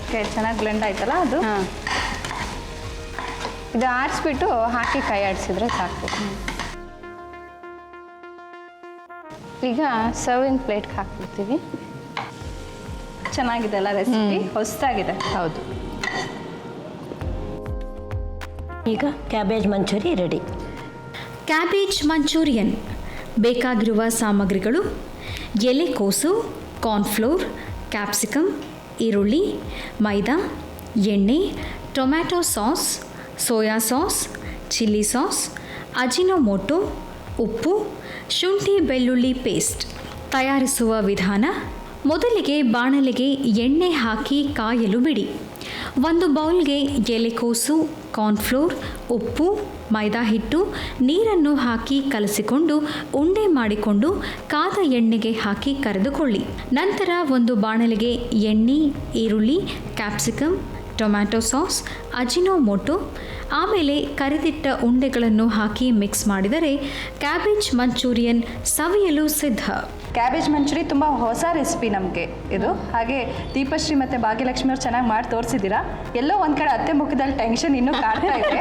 ಓಕೆ, ಚೆನ್ನಾಗಿ ಬ್ಲೆಂಡ್ ಆಯ್ತಲ್ಲ ಅದು? ಹಾಂ, ಇದು ಆರಿಸ್ಬಿಟ್ಟು ಹಾಕಿ ಕೈ ಆಡಿಸಿದ್ರೆ ಸಾಕು. ಈಗ ಸರ್ವಿಂಗ್ ಪ್ಲೇಟ್ಗೆ ಹಾಕ್ಬಿಡ್ತೀವಿ. ಚೆನ್ನಾಗಿದೆ ಅಲ್ಲ ರೆಸಿಪಿ? ಹೊಸದಾಗಿದೆ. ಹೌದು. ಈಗ cabbage manchuri ready. Cabbage Manchurian ಬೇಕಾಗಿರುವ ಸಾಮಗ್ರಿಗಳು: ಎಲೆಕೋಸು, ಕಾರ್ನ್ಫ್ಲೋರ್, ಕ್ಯಾಪ್ಸಿಕಮ್, ಈರುಳ್ಳಿ, ಮೈದಾ, ಎಣ್ಣೆ, tomato sauce, soya sauce, chilli sauce, Ajinomoto, ಉಪ್ಪು, ಶುಂಠಿ ಬೆಳ್ಳುಳ್ಳಿ ಪೇಸ್ಟ್. ತಯಾರಿಸುವ ವಿಧಾನ: ಮೊದಲಿಗೆ ಬಾಣಲೆಗೆ ಎಣ್ಣೆ ಹಾಕಿ ಕಾಯಲು ಬಿಡಿ. ಒಂದು ಬೌಲ್ಗೆ ಎಲೆಕೋಸು, ಕಾರ್ನ್ಫ್ಲೋರ್, ಉಪ್ಪು, ಮೈದಾ ಹಿಟ್ಟು, ನೀರನ್ನು ಹಾಕಿ ಕಲಸಿಕೊಂಡು ಉಂಡೆ ಮಾಡಿಕೊಂಡು ಕಾದ ಎಣ್ಣೆಗೆ ಹಾಕಿ ಕರೆದುಕೊಳ್ಳಿ. ನಂತರ ಒಂದು ಬಾಣಲೆಗೆ ಎಣ್ಣೆ, ಈರುಳ್ಳಿ, ಕ್ಯಾಪ್ಸಿಕಮ್, ಟೊಮ್ಯಾಟೊ ಸಾಸ್, ಅಜಿನೋಮೋಟೊ, ಆಮೇಲೆ ಕರಿದಿಟ್ಟ ಉಂಡೆಗಳನ್ನು ಹಾಕಿ ಮಿಕ್ಸ್ ಮಾಡಿದರೆ ಕ್ಯಾಬೇಜ್ ಮಂಚೂರಿಯನ್ ಸವಿಯಲು ಸಿದ್ಧ. ಕ್ಯಾಬೇಜ್ ಮಂಚೂರಿ ತುಂಬ ಹೊಸ ರೆಸಿಪಿ ನಮಗೆ ಇದು. ಹಾಗೆ ದೀಪಶ್ರೀ ಮತ್ತು ಭಾಗ್ಯಲಕ್ಷ್ಮಿ ಅವ್ರು ಚೆನ್ನಾಗಿ ಮಾಡಿ ತೋರಿಸಿದ್ದೀರಾ. ಎಲ್ಲೋ ಒಂದು ಕಡೆ ಅತ್ತೆ ಮುಖದಲ್ಲಿ ಟೆನ್ಷನ್ ಇನ್ನೂ ಕಾಡ್ತಾ ಇದೆ.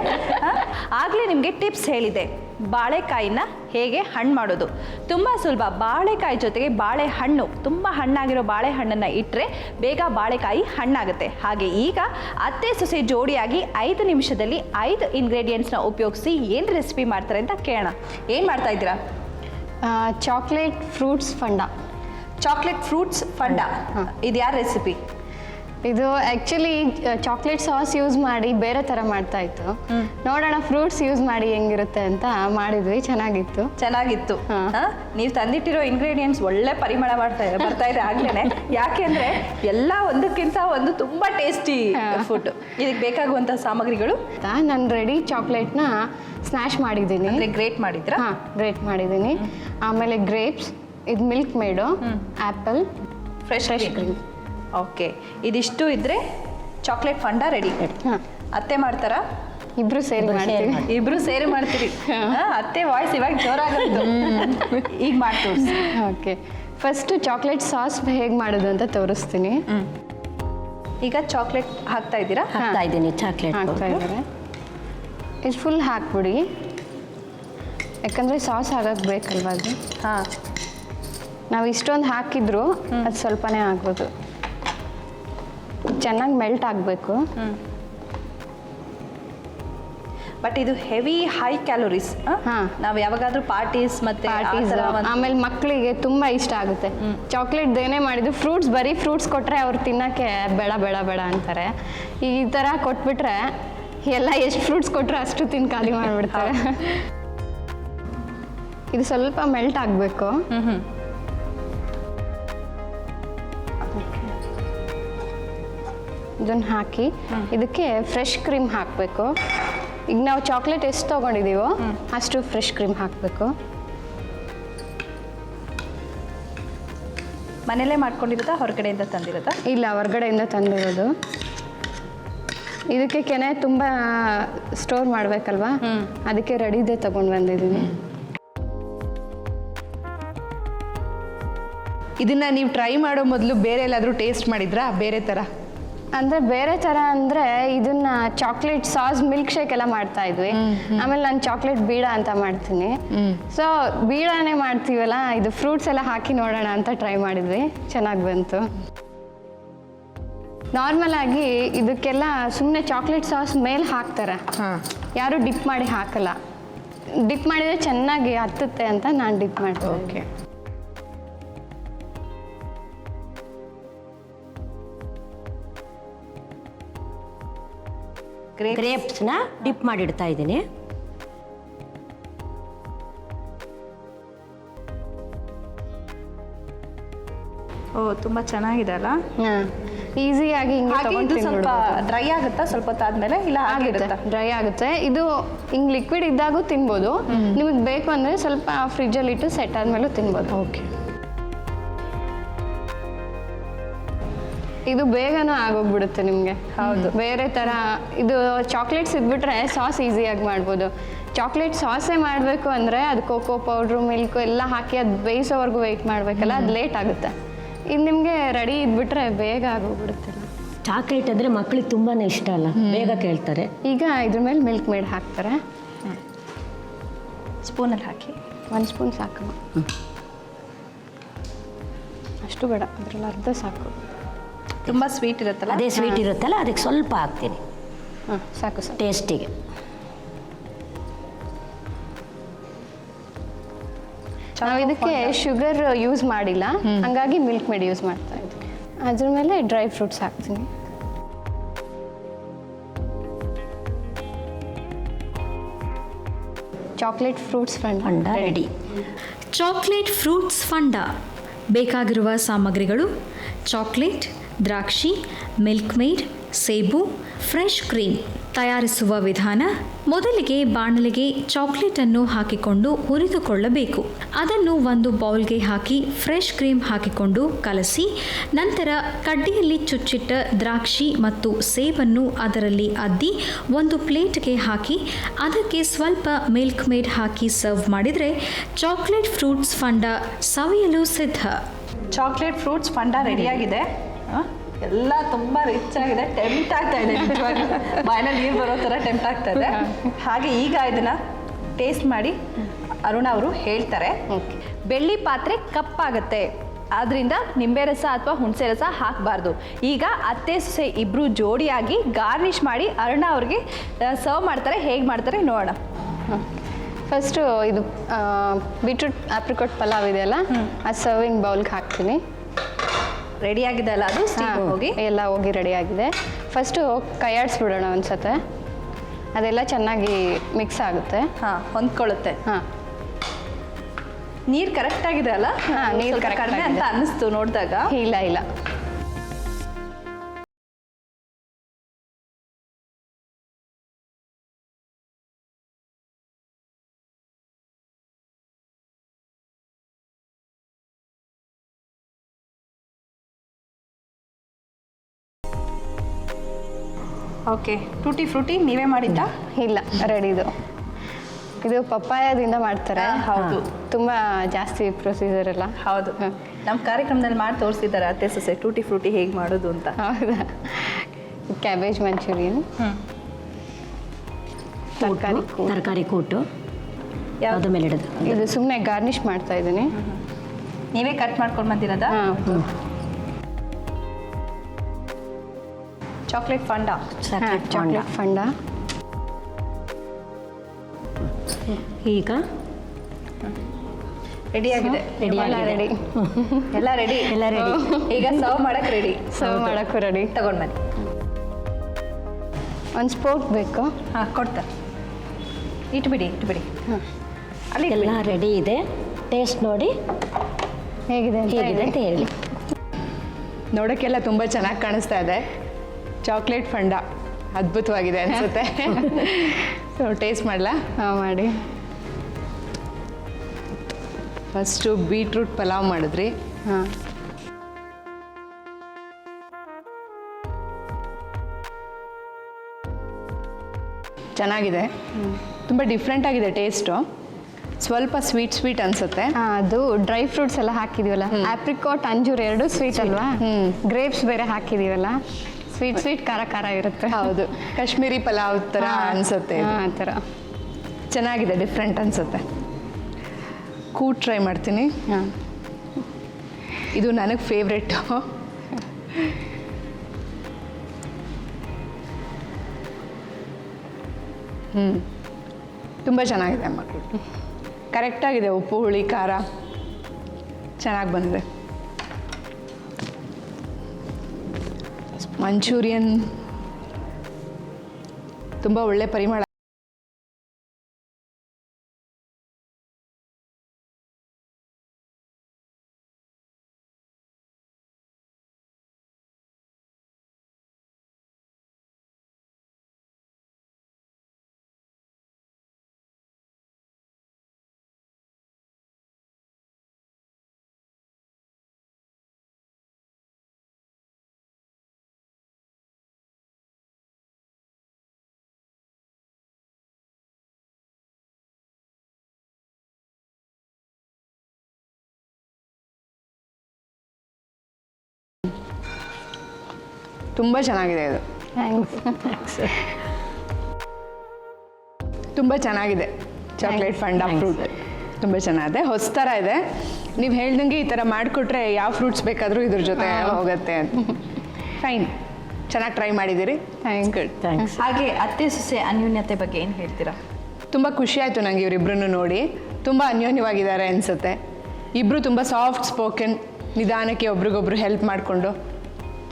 ಆಗಲೇ ನಿಮಗೆ ಟಿಪ್ಸ್ ಹೇಳಿದೆ, ಬಾಳೆಕಾಯಿನ ಹೇಗೆ ಹಣ್ಣು ಮಾಡೋದು. ತುಂಬ ಸುಲಭ. ಬಾಳೆಕಾಯಿ ಜೊತೆಗೆ ಬಾಳೆಹಣ್ಣು, ತುಂಬ ಹಣ್ಣಾಗಿರೋ ಬಾಳೆಹಣ್ಣನ್ನು ಇಟ್ಟರೆ ಬೇಗ ಬಾಳೆಕಾಯಿ ಹಣ್ಣಾಗುತ್ತೆ. ಹಾಗೆ ಈಗ ಅತ್ತೆ ಸೊಸೆ ಜೋಡಿಯಾಗಿ 5 ನಿಮಿಷದಲ್ಲಿ 5 ಇಂಗ್ರೀಡಿಯೆಂಟ್ಸ್ನ ಉಪಯೋಗಿಸಿ ಏನು ರೆಸಿಪಿ ಮಾಡ್ತಾರೆ ಅಂತ ಕೇಳೋಣ. ಏನು ಮಾಡ್ತಾ ಇದ್ದೀರಾ? Chocolate fruits fund. Chocolate fruits fund, ಇದು ಯಾರ ರೆಸಿಪಿ? ಇದು ಆ್ಯಕ್ಚುಲಿ ಚಾಕ್ಲೇಟ್ ಸಾಸ್ ಯೂಸ್ ಮಾಡಿ ಬೇರೆ ಥರ ಮಾಡ್ತಾ ಇತ್ತು. ನೋಡೋಣ ಫ್ರೂಟ್ಸ್ ಯೂಸ್ ಮಾಡಿ ಹೆಂಗಿರುತ್ತೆ ಅಂತ ಮಾಡಿದ್ವಿ. ಚೆನ್ನಾಗಿತ್ತು. ನೀವು ತಂದಿಟ್ಟಿರೋ ಇಂಗ್ರೀಡಿಯೆಂಟ್ಸ್ ಒಳ್ಳೆ ಪರಿಮಳ ಬರ್ತಾ ಇದೆ ಆಗ್ಲೇ. ಯಾಕೆಂದ್ರೆ ಎಲ್ಲ ಒಂದಕ್ಕಿಂತ ಒಂದು ತುಂಬಾ ಟೇಸ್ಟಿ ಫುಡ್. ಇದಕ್ಕೆ ಬೇಕಾಗುವಂಥ ಸಾಮಗ್ರಿಗಳು ನಾನು ರೆಡಿ ಚಾಕ್ಲೇಟ್ನ ಸ್ನ್ಯಾಶ್ ಮಾಡಿದ್ದೀನಿ. ಅಂದರೆ ಗ್ರೇಟ್ ಮಾಡಿದ್ರಾ? ಹಾಂ, ಗ್ರೇಟ್ ಮಾಡಿದ್ದೀನಿ. ಆಮೇಲೆ ಗ್ರೇಪ್ಸ್, ಇದು Milkmaid, apple, fresh cream. Okay, ಇದಿಷ್ಟು ಇದ್ರೆ ಚಾಕ್ಲೇಟ್ ಫಂಡ ರೆಡಿ. ಅತ್ತೆ ಮಾಡ್ತಾರಾ? ಇಬ್ರು ಸೇರಿ ಮಾಡ್ತೀವಿ. ಇಬ್ರು ಸೇರಿ ಮಾಡ್ತೀರಿ. ಅತ್ತೆ ವಾಯ್ಸ್ ಇವಾಗ ಜೋರಾಗುತ್ತೆ. ಈಗ ಮಾಡಿ ತೋರಿಸಿ. ಓಕೆ, ಫಸ್ಟು ಚಾಕ್ಲೇಟ್ ಸಾಸ್ ಹೇಗೆ ಮಾಡೋದು ಅಂತ ತೋರಿಸ್ತೀನಿ. ಈಗ ಚಾಕ್ಲೇಟ್ ಹಾಕ್ತಾ ಇದ್ದೀರಾ? ಹಾಕ್ತಾ ಇದ್ದೀನಿ ಚಾಕ್ಲೇಟ್. ಹಾಕ್ತಾ ಇದ್ದಾರೆ. ಇದು ಫುಲ್ ಹಾಕ್ಬಿಡಿ, ಯಾಕಂದರೆ ಸಾಸ್ ಆಗಕ್ಕೆ ಬೇಕಲ್ವ ಅದು. ಹಾಂ, ನಾವು ಇಷ್ಟೊಂದು ಹಾಕಿದ್ರು ಅದು ಸ್ವಲ್ಪನೇ ಆಗ್ಬೋದು. ಚೆನ್ನಾಗಿ ಮೆಲ್ಟ್ ಆಗಬೇಕು. ಬಟ್ ಇದು ಹೆವಿ ಹೈ ಕ್ಯಾಲೋರೀಸ್. ನಾವು ಯಾವಾಗಾದ್ರೂ ಪಾರ್ಟೀಸ್ ಮತ್ತೆ ಆಮೇಲೆ ಮಕ್ಕಳಿಗೆ ತುಂಬ ಇಷ್ಟ ಆಗುತ್ತೆ. ಚಾಕ್ಲೇಟ್ ಏನೇ ಮಾಡಿದ್ರು ಫ್ರೂಟ್ಸ್, ಬರೀ ಫ್ರೂಟ್ಸ್ ಕೊಟ್ಟರೆ ಅವ್ರು ತಿನ್ನೋಕ್ಕೆ ಬೇಡ ಬೇಡ ಬೇಡ ಅಂತಾರೆ. ಈ ಥರ ಕೊಟ್ಬಿಟ್ರೆ ಎಲ್ಲ ಎಷ್ಟು ಫ್ರೂಟ್ಸ್ ಕೊಟ್ಟರೆ ಅಷ್ಟು ತಿಂದು ಖಾಲಿ ಮಾಡಿಬಿಡ್ತಾರೆ. ಇದು ಸ್ವಲ್ಪ ಮೆಲ್ಟ್ ಆಗಬೇಕು. ಇದನ್ನು ಹಾಕಿ ಇದಕ್ಕೆ ಫ್ರೆಶ್ ಕ್ರೀಮ್ ಹಾಕಬೇಕು. ಈಗ ನಾವು ಚಾಕ್ಲೇಟ್ ಎಷ್ಟು ತೊಗೊಂಡಿದ್ದೀವೋ ಅಷ್ಟು ಫ್ರೆಶ್ ಕ್ರೀಮ್ ಹಾಕಬೇಕು. ಮನೇಲೇ ಮಾಡ್ಕೊಂಡಿರೋದಾ ಹೊರಗಡೆಯಿಂದ ತಂದಿರೋದಾ? ಇಲ್ಲ, ಹೊರಗಡೆಯಿಂದ ತಂದಿರೋದು. ಇದಕ್ಕೆ ಕೆನೆ ತುಂಬ ಸ್ಟೋರ್ ಮಾಡಬೇಕಲ್ವಾ, ಅದಕ್ಕೆ ರೆಡಿದೇ ತೊಗೊಂಡು ಬಂದಿದ್ದೀನಿ. ಇದನ್ನ ನೀವು ಟ್ರೈ ಮಾಡೋ ಮೊದಲು ಬೇರೆ ಎಲ್ಲಾದರೂ ಟೇಸ್ಟ್ ಮಾಡಿದ್ರಾ ಬೇರೆ ಥರ? ಅಂದರೆ ಬೇರೆ ಥರ ಅಂದರೆ ಇದನ್ನ ಚಾಕ್ಲೇಟ್ ಸಾಸ್ ಮಿಲ್ಕ್ ಶೇಕ್ ಎಲ್ಲ ಮಾಡ್ತಾ ಇದ್ವಿ. ಆಮೇಲೆ ನಾನು ಚಾಕ್ಲೇಟ್ ಬೀಡ ಅಂತ ಮಾಡ್ತೀನಿ. ಸೊ ಬೀಡಾನೇ ಮಾಡ್ತೀವಲ್ಲ, ಇದು ಫ್ರೂಟ್ಸ್ ಎಲ್ಲ ಹಾಕಿ ನೋಡೋಣ ಅಂತ ಟ್ರೈ ಮಾಡಿದ್ವಿ. ಚೆನ್ನಾಗಿ ಬಂತು. ನಾರ್ಮಲ್ ಆಗಿ ಇದಕ್ಕೆಲ್ಲ ಸುಮ್ಮನೆ ಚಾಕ್ಲೇಟ್ ಸಾಸ್ ಮೇಲೆ ಹಾಕ್ತಾರೆ, ಯಾರು ಡಿಪ್ ಮಾಡಿ ಹಾಕಲ್ಲ. ಡಿಪ್ ಮಾಡಿದರೆ ಚೆನ್ನಾಗಿ ಹತ್ತುತ್ತೆ ಅಂತ ನಾನು ಡಿಪ್ ಮಾಡ್ತೀನಿ. ಓಕೆ, ಗ್ರೇಪ್ಸ್ನ ಡಿಪ್ ಮಾಡಿಡ್ತಾ ಇದ್ದೀನಿ. ಓ, ತುಂಬಾ ಚೆನ್ನಾಗಿದೆ ಅಲ್ಲ? ಈಸಿಯಾಗಿ ಇದು ಸ್ವಲ್ಪ ಡ್ರೈ ಆಗುತ್ತಾ ಸ್ವಲ್ಪ ಹೊತ್ತಾದ್ಮೇಲೆ? ಇಲ್ಲ, ಆಗುತ್ತೆ, ಡ್ರೈ ಆಗುತ್ತೆ. ಇದು ಹಿಂಗೆ ಲಿಕ್ವಿಡ್ ಇದ್ದಾಗೂ ತಿನ್ಬೋದು. ನಿಮಗೆ ಬೇಕು ಅಂದರೆ ಸ್ವಲ್ಪ ಫ್ರಿಜ್ಜಲ್ಲಿ ಇಟ್ಟು ಸೆಟ್ ಆದಮೇಲೂ ತಿನ್ಬೋದು. ಓಕೆ, ಇದು ಬೇಗನೂ ಆಗೋಗ್ಬಿಡುತ್ತೆ ನಿಮಗೆ. ಹೌದು, ಬೇರೆ ಥರ ಇದು ಚಾಕ್ಲೇಟ್ಸ್ ಇದ್ಬಿಟ್ರೆ ಸಾಸ್ ಈಸಿಯಾಗಿ ಮಾಡ್ಬೋದು. ಚಾಕ್ಲೇಟ್ ಸಾಸೇ ಮಾಡಬೇಕು ಅಂದರೆ ಅದು ಕೋಕೋ ಪೌಡ್ರು, ಮಿಲ್ಕು ಎಲ್ಲ ಹಾಕಿ ಅದು ಬೇಯಿಸೋವರೆಗೂ ವೆಯ್ಟ್ ಮಾಡಬೇಕಲ್ಲ, ಅದು ಲೇಟ್ ಆಗುತ್ತೆ. ಇದು ನಿಮಗೆ ರೆಡಿ ಇದ್ಬಿಟ್ರೆ ಬೇಗ ಆಗೋಗ್ಬಿಡುತ್ತೆ. ಚಾಕ್ಲೇಟ್ ಅಂದರೆ ಮಕ್ಳಿಗೆ ತುಂಬಾ ಇಷ್ಟ ಅಲ್ಲ, ಬೇಗ ಕೇಳ್ತಾರೆ. ಈಗ ಇದ್ರ ಮೇಲೆ ಮಿಲ್ಕ್ ಮೇಡ್ ಹಾಕ್ತಾರೆ. ಸ್ಪೂನಲ್ಲಿ ಹಾಕಿ 1 ಸ್ಪೂನ್ ಸಾಕು. ಅಷ್ಟು ಬೇಡ, ಅದರಲ್ಲಿ ಅರ್ಧ ಸಾಕು. ತುಂಬ ಸ್ವೀಟ್ ಇರುತ್ತಲ್ಲ? ಅದೇ ಸ್ವೀಟ್ ಇರುತ್ತಲ್ಲ, ಅದಕ್ಕೆ ಸ್ವಲ್ಪ ಹಾಕ್ತೀನಿ. ಸಾಕು ಸಾಕು ಟೇಸ್ಟಿಗೆ. ನಾವು ಇದಕ್ಕೆ ಶುಗರ್ ಯೂಸ್ ಮಾಡಿಲ್ಲ, ಹಂಗಾಗಿ ಮಿಲ್ಕ್ ಮೇಡ್ ಯೂಸ್ ಮಾಡ್ತಾ ಇದ್ವಿ. ಅದ್ರ ಮೇಲೆ ಡ್ರೈ ಫ್ರೂಟ್ಸ್ ಹಾಕ್ತೀನಿ. Chocolate fruits fund ready. Chocolate fruits fund ಬೇಕಾಗಿರುವ ಸಾಮಗ್ರಿಗಳು: ಚಾಕ್ಲೇಟ್, ದ್ರಾಕ್ಷಿ, ಮಿಲ್ಕ್ ಮೇಡ್, ಸೇಬು, ಫ್ರೆಶ್ ಕ್ರೀಮ್. ತಯಾರಿಸುವ ವಿಧಾನ: ಮೊದಲಿಗೆ ಬಾಣಲೆಗೆ ಚಾಕ್ಲೇಟನ್ನು ಹಾಕಿಕೊಂಡು ಹುರಿದುಕೊಳ್ಳಬೇಕು. ಅದನ್ನು ಒಂದು ಬೌಲ್ಗೆ ಹಾಕಿ ಫ್ರೆಶ್ ಕ್ರೀಮ್ ಹಾಕಿಕೊಂಡು ಕಲಸಿ, ನಂತರ ಕಡ್ಡಿಯಲ್ಲಿ ಚುಚ್ಚಿಟ್ಟ ದ್ರಾಕ್ಷಿ ಮತ್ತು ಸೇಬನ್ನು ಅದರಲ್ಲಿ ಅದ್ದಿ ಒಂದು ಪ್ಲೇಟ್ಗೆ ಹಾಕಿ ಅದಕ್ಕೆ ಸ್ವಲ್ಪ ಮಿಲ್ಕ್ ಮೇಡ್ ಹಾಕಿ ಸರ್ವ್ ಮಾಡಿದರೆ ಚಾಕ್ಲೇಟ್ ಫ್ರೂಟ್ಸ್ ಫಂಡ ಸವಿಯಲು ಸಿದ್ಧ. ಚಾಕ್ಲೇಟ್ ಫ್ರೂಟ್ಸ್ ಫಂಡ ರೆಡಿಯಾಗಿದೆ. ಎಲ್ಲ ತುಂಬ ರಿಚ್ ಆಗಿದೆ, ಟೆಂಪ್ಟ್ ಆಗ್ತಾ ಇದೆ. ನಿಜವಾಗ್ಲೂ ಬಾಯಲ್ಲಿ ನೀರು ಬರೋ ಥರ ಟೆಂಪ್ಟ್ ಆಗ್ತಾ ಇದೆ. ಹಾಗೆ ಈಗ ಇದನ್ನ ಟೇಸ್ಟ್ ಮಾಡಿ ಅರುಣ ಅವರು ಹೇಳ್ತಾರೆ. ಬೆಳ್ಳಿ ಪಾತ್ರೆ ಕಪ್ಪಾಗುತ್ತೆ, ಆದ್ದರಿಂದ ನಿಂಬೆ ರಸ ಅಥವಾ ಹುಣಸೆ ರಸ ಹಾಕಬಾರ್ದು. ಈಗ ಅತ್ತೆ ಸೊಸೆ ಇಬ್ಬರು ಜೋಡಿಯಾಗಿ ಗಾರ್ನಿಷ್ ಮಾಡಿ ಅರುಣ ಅವ್ರಿಗೆ ಸರ್ವ್ ಮಾಡ್ತಾರೆ. ಹೇಗೆ ಮಾಡ್ತಾರೆ ನೋಡೋಣ. ಫಸ್ಟು ಇದು ಬೀಟ್ರೂಟ್ ಆಪ್ರಿಕಾಟ್ ಪಲಾವ್ ಇದೆಯಲ್ಲ, ಅದು ಸರ್ವಿಂಗ್ ಬೌಲ್ಗೆ ಹಾಕ್ತೀನಿ. ರೆಡಿ ಆಗಿದೆ ಅಲ್ಲ ಅದು ಸ್ಟೀಮ್ ಹೋಗಿ? ಎಲ್ಲ ಹೋಗಿ ರೆಡಿ ಆಗಿದೆ. ಫಸ್ಟು ಕೈಯಾಡಿಸ್ಬಿಡೋಣ ಒಂದ್ಸತೆ, ಅದೆಲ್ಲ ಚೆನ್ನಾಗಿ ಮಿಕ್ಸ್ ಆಗುತ್ತೆ. ಹಾಂ, ಹೊಂದ್ಕೊಳ್ಳುತ್ತೆ. ಹಾಂ, ನೀರು ಕರೆಕ್ಟ್ ಆಗಿದೆ ಅಲ್ಲ? ನೀರು ಸ್ವಲ್ಪ ಕರೆಕ್ಟ್ ಕಡಿಮೆ ಅಂತ ಅನ್ನಿಸ್ತು ನೋಡಿದಾಗ. ಇಲ್ಲ ಇಲ್ಲ. ಓಕೆ, ಟೂಟಿ ಫ್ರೂಟಿ ನೀವೇ ಮಾಡಿದ್ದಾ? ಇಲ್ಲ, ರೆಡಿದು. ಇದು ಪಪ್ಪಾಯದಿಂದ ಮಾಡ್ತಾರೆ. ಹೌದು, ತುಂಬ ಜಾಸ್ತಿ ಪ್ರೊಸೀಜರ್ ಎಲ್ಲ. ಹೌದು. ನಮ್ಮ ಕಾರ್ಯಕ್ರಮದಲ್ಲಿ ಮಾಡಿ ತೋರಿಸಿದ್ದಾರೆ ಅತ್ತೆ ಸೊಸೆ ಟೂಟಿ ಫ್ರೂಟಿ ಹೇಗೆ ಮಾಡೋದು ಅಂತ. ಹೌದಾ? ಕ್ಯಾಬೇಜ್ ಮಂಚೂರಿಯನ್, ತರಕಾರಿ ಕೂಟು ಯಾವುದು ಮೇಲೆ ಇಡೋದು. ಇದು ಸುಮ್ಮನೆ ಗಾರ್ನಿಷ್ ಮಾಡ್ತಾ ಇದ್ದೀನಿ. ನೀವೇ ಕಟ್ ಮಾಡ್ಕೊಂಡು ಬಂದಿರೋದಾ? ಹಾಂ, ಚಾಕ್ಲೇಟ್ ಫಂಡ. Chocolate fund. ಈಗ ರೆಡಿ ಆಗಿದೆ. ರೆಡಿ ಎಲ್ಲ ರೆಡಿ. ಎಲ್ಲ ರೆಡಿ. ಎಲ್ಲ ರೆಡಿ. ಈಗ ಸರ್ವ್ ಮಾಡಕ್ಕೆ ರೆಡಿ. ಸರ್ವ್ ಮಾಡೋಕ್ಕೂ ರೆಡಿ. ತಗೊಂಡು ಬನ್ನಿ. ಒಂದು ಸ್ಪೋಕ್ ಬೇಕು. ಹಾಂ, ಕೊಡ್ತಾರೆ. ಇಟ್ಬಿಡಿ. ಅಲ್ಲಿ ಎಲ್ಲ ರೆಡಿ ಇದೆ. ಟೇಸ್ಟ್ ನೋಡಿ ಹೇಗಿದೆ ಹೇಗಿದೆ ಅಂತ ಹೇಳಿ. ನೋಡೋಕ್ಕೆಲ್ಲ ತುಂಬ ಚೆನ್ನಾಗಿ ಕಾಣಿಸ್ತಾ ಇದೆ. ಚಾಕ್ಲೇಟ್ ಫಂಡ ಅದ್ಭುತವಾಗಿದೆ ಅನಿಸುತ್ತೆ. ಸೊ ಟೇಸ್ಟ್ ಮಾಡಲಾ? ಹಾಂ, ಮಾಡಿ. ಫಸ್ಟು ಬೀಟ್ರೂಟ್ ಪಲಾವ್ ಮಾಡಿದ್ರಿ. ಹಾಂ, ಚೆನ್ನಾಗಿದೆ, ತುಂಬ ಡಿಫ್ರೆಂಟ್ ಆಗಿದೆ ಟೇಸ್ಟು. ಸ್ವಲ್ಪ ಸ್ವೀಟ್ ಅನಿಸುತ್ತೆ. ಅದು ಡ್ರೈ ಫ್ರೂಟ್ಸ್ ಎಲ್ಲ ಹಾಕಿದೀವಲ್ಲ, ಆಪ್ರಿಕಾಟ್ ಅಂಜೂರ್ ಎರಡು ಸ್ವೀಟ್ ಅಲ್ವಾ, ಗ್ರೇಪ್ಸ್ ಬೇರೆ ಹಾಕಿದೀವಲ್ಲ, ಸ್ವೀಟ್ ಖಾರ ಇರುತ್ತೆ. ಹೌದು, ಕಾಶ್ಮೀರಿ ಪಲಾವ್ ಥರ ಅನಿಸುತ್ತೆ. ಆ ಥರ ಚೆನ್ನಾಗಿದೆ, ಡಿಫ್ರೆಂಟ್ ಅನಿಸುತ್ತೆ. ಕೂಟ್ ಟ್ರೈ ಮಾಡ್ತೀನಿ. ಹಾಂ, ಇದು ನನಗೆ ಫೇವ್ರೆಟ್ಟು. ತುಂಬ ಚೆನ್ನಾಗಿದೆ ಮಕ್ಕಳು. ಕರೆಕ್ಟಾಗಿದೆ, ಉಪ್ಪು ಹುಳಿ ಖಾರ ಚೆನ್ನಾಗಿ ಬಂದಿದೆ. ಮಂಚೂರಿಯನ್ ತುಂಬ ಒಳ್ಳೆ ಪರಿಮಳ. ತುಂಬ ಚೆನ್ನಾಗಿದೆ ಇದು. ಥ್ಯಾಂಕ್ಸ್. ತುಂಬ ಚೆನ್ನಾಗಿದೆ ಚಾಕ್ಲೇಟ್ ಫಂಡಾ ಫ್ರೂಟ್. ತುಂಬ ಚೆನ್ನಾಗಿದೆ, ಹೊಸ ಥರ ಇದೆ. ನೀವು ಹೇಳ್ದಂಗೆ ಈ ಥರ ಮಾಡಿಕೊಟ್ರೆ ಯಾವ ಫ್ರೂಟ್ಸ್ ಬೇಕಾದರೂ ಇದ್ರ ಜೊತೆ ಹೋಗುತ್ತೆ ಅಂತ. ಫೈನ್, ಚೆನ್ನಾಗಿ ಟ್ರೈ ಮಾಡಿದ್ದೀರಿ. ಥ್ಯಾಂಕ್ಸ್. ಹಾಗೆ ಅತ್ತೆ ಸೊಸೆ ಅನ್ಯೋನ್ಯತೆ ಬಗ್ಗೆ ಏನು ಹೇಳ್ತೀರಾ? ತುಂಬ ಖುಷಿ ಆಯಿತು ನನಗೆ ಇವರಿಬ್ಬರನ್ನು ನೋಡಿ. ತುಂಬ ಅನ್ಯೋನ್ಯವಾಗಿದ್ದಾರೆ ಅನಿಸುತ್ತೆ. ಇಬ್ಬರು ತುಂಬ ಸಾಫ್ಟ್ ಸ್ಪೋಕನ್, ನಿಧಾನಕ್ಕೆ ಒಬ್ರಿಗೊಬ್ರು ಹೆಲ್ಪ್ ಮಾಡಿಕೊಂಡು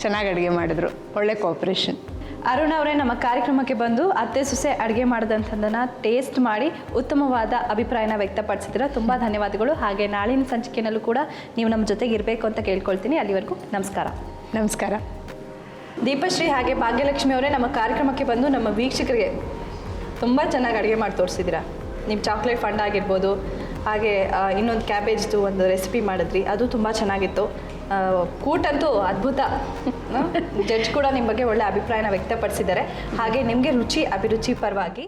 ಚೆನ್ನಾಗಿ ಅಡುಗೆ ಮಾಡಿದ್ರು. ಒಳ್ಳೆ ಕೋಆಪ್ರೇಷನ್. ಅರುಣ್ ಅವರೇ ನಮ್ಮ ಕಾರ್ಯಕ್ರಮಕ್ಕೆ ಬಂದು ಅತ್ತೆ ಸೊಸೆ ಅಡುಗೆ ಮಾಡಿದಂಥದ್ದನ್ನು ಟೇಸ್ಟ್ ಮಾಡಿ ಉತ್ತಮವಾದ ಅಭಿಪ್ರಾಯನ ವ್ಯಕ್ತಪಡಿಸಿದ್ರೆ ತುಂಬ ಧನ್ಯವಾದಗಳು. ಹಾಗೆ ನಾಳಿನ ಸಂಚಿಕೆಯಲ್ಲೂ ಕೂಡ ನೀವು ನಮ್ಮ ಜೊತೆಗೆ ಇರಬೇಕು ಅಂತ ಕೇಳ್ಕೊಳ್ತೀನಿ. ಅಲ್ಲಿವರೆಗೂ ನಮಸ್ಕಾರ. ನಮಸ್ಕಾರ. ದೀಪಶ್ರೀ ಹಾಗೆ ಭಾಗ್ಯಲಕ್ಷ್ಮಿ ಅವರೇ ನಮ್ಮ ಕಾರ್ಯಕ್ರಮಕ್ಕೆ ಬಂದು ನಮ್ಮ ವೀಕ್ಷಕರಿಗೆ ತುಂಬ ಚೆನ್ನಾಗಿ ಅಡುಗೆ ಮಾಡಿ ತೋರಿಸಿದ್ದೀರಾ. ನಿಮ್ಮ ಚಾಕ್ಲೇಟ್ ಫಂಡ್ ಆಗಿರ್ಬೋದು, ಹಾಗೆ ಇನ್ನೊಂದು ಕ್ಯಾಬೇಜ್ದು ಒಂದು ರೆಸಿಪಿ ಮಾಡಿದ್ರಿ, ಅದು ತುಂಬ ಚೆನ್ನಾಗಿತ್ತು. ಕೂಟಂತೂ ಅದ್ಭುತ. ಜಡ್ಜ್ ಕೂಡ ನಿಮ್ಮ ಬಗ್ಗೆ ಒಳ್ಳೆ ಅಭಿಪ್ರಾಯನ ವ್ಯಕ್ತಪಡಿಸಿದ್ದಾರೆ. ಹಾಗೆ ನಿಮಗೆ ರುಚಿ ಅಭಿರುಚಿ ಪರವಾಗಿ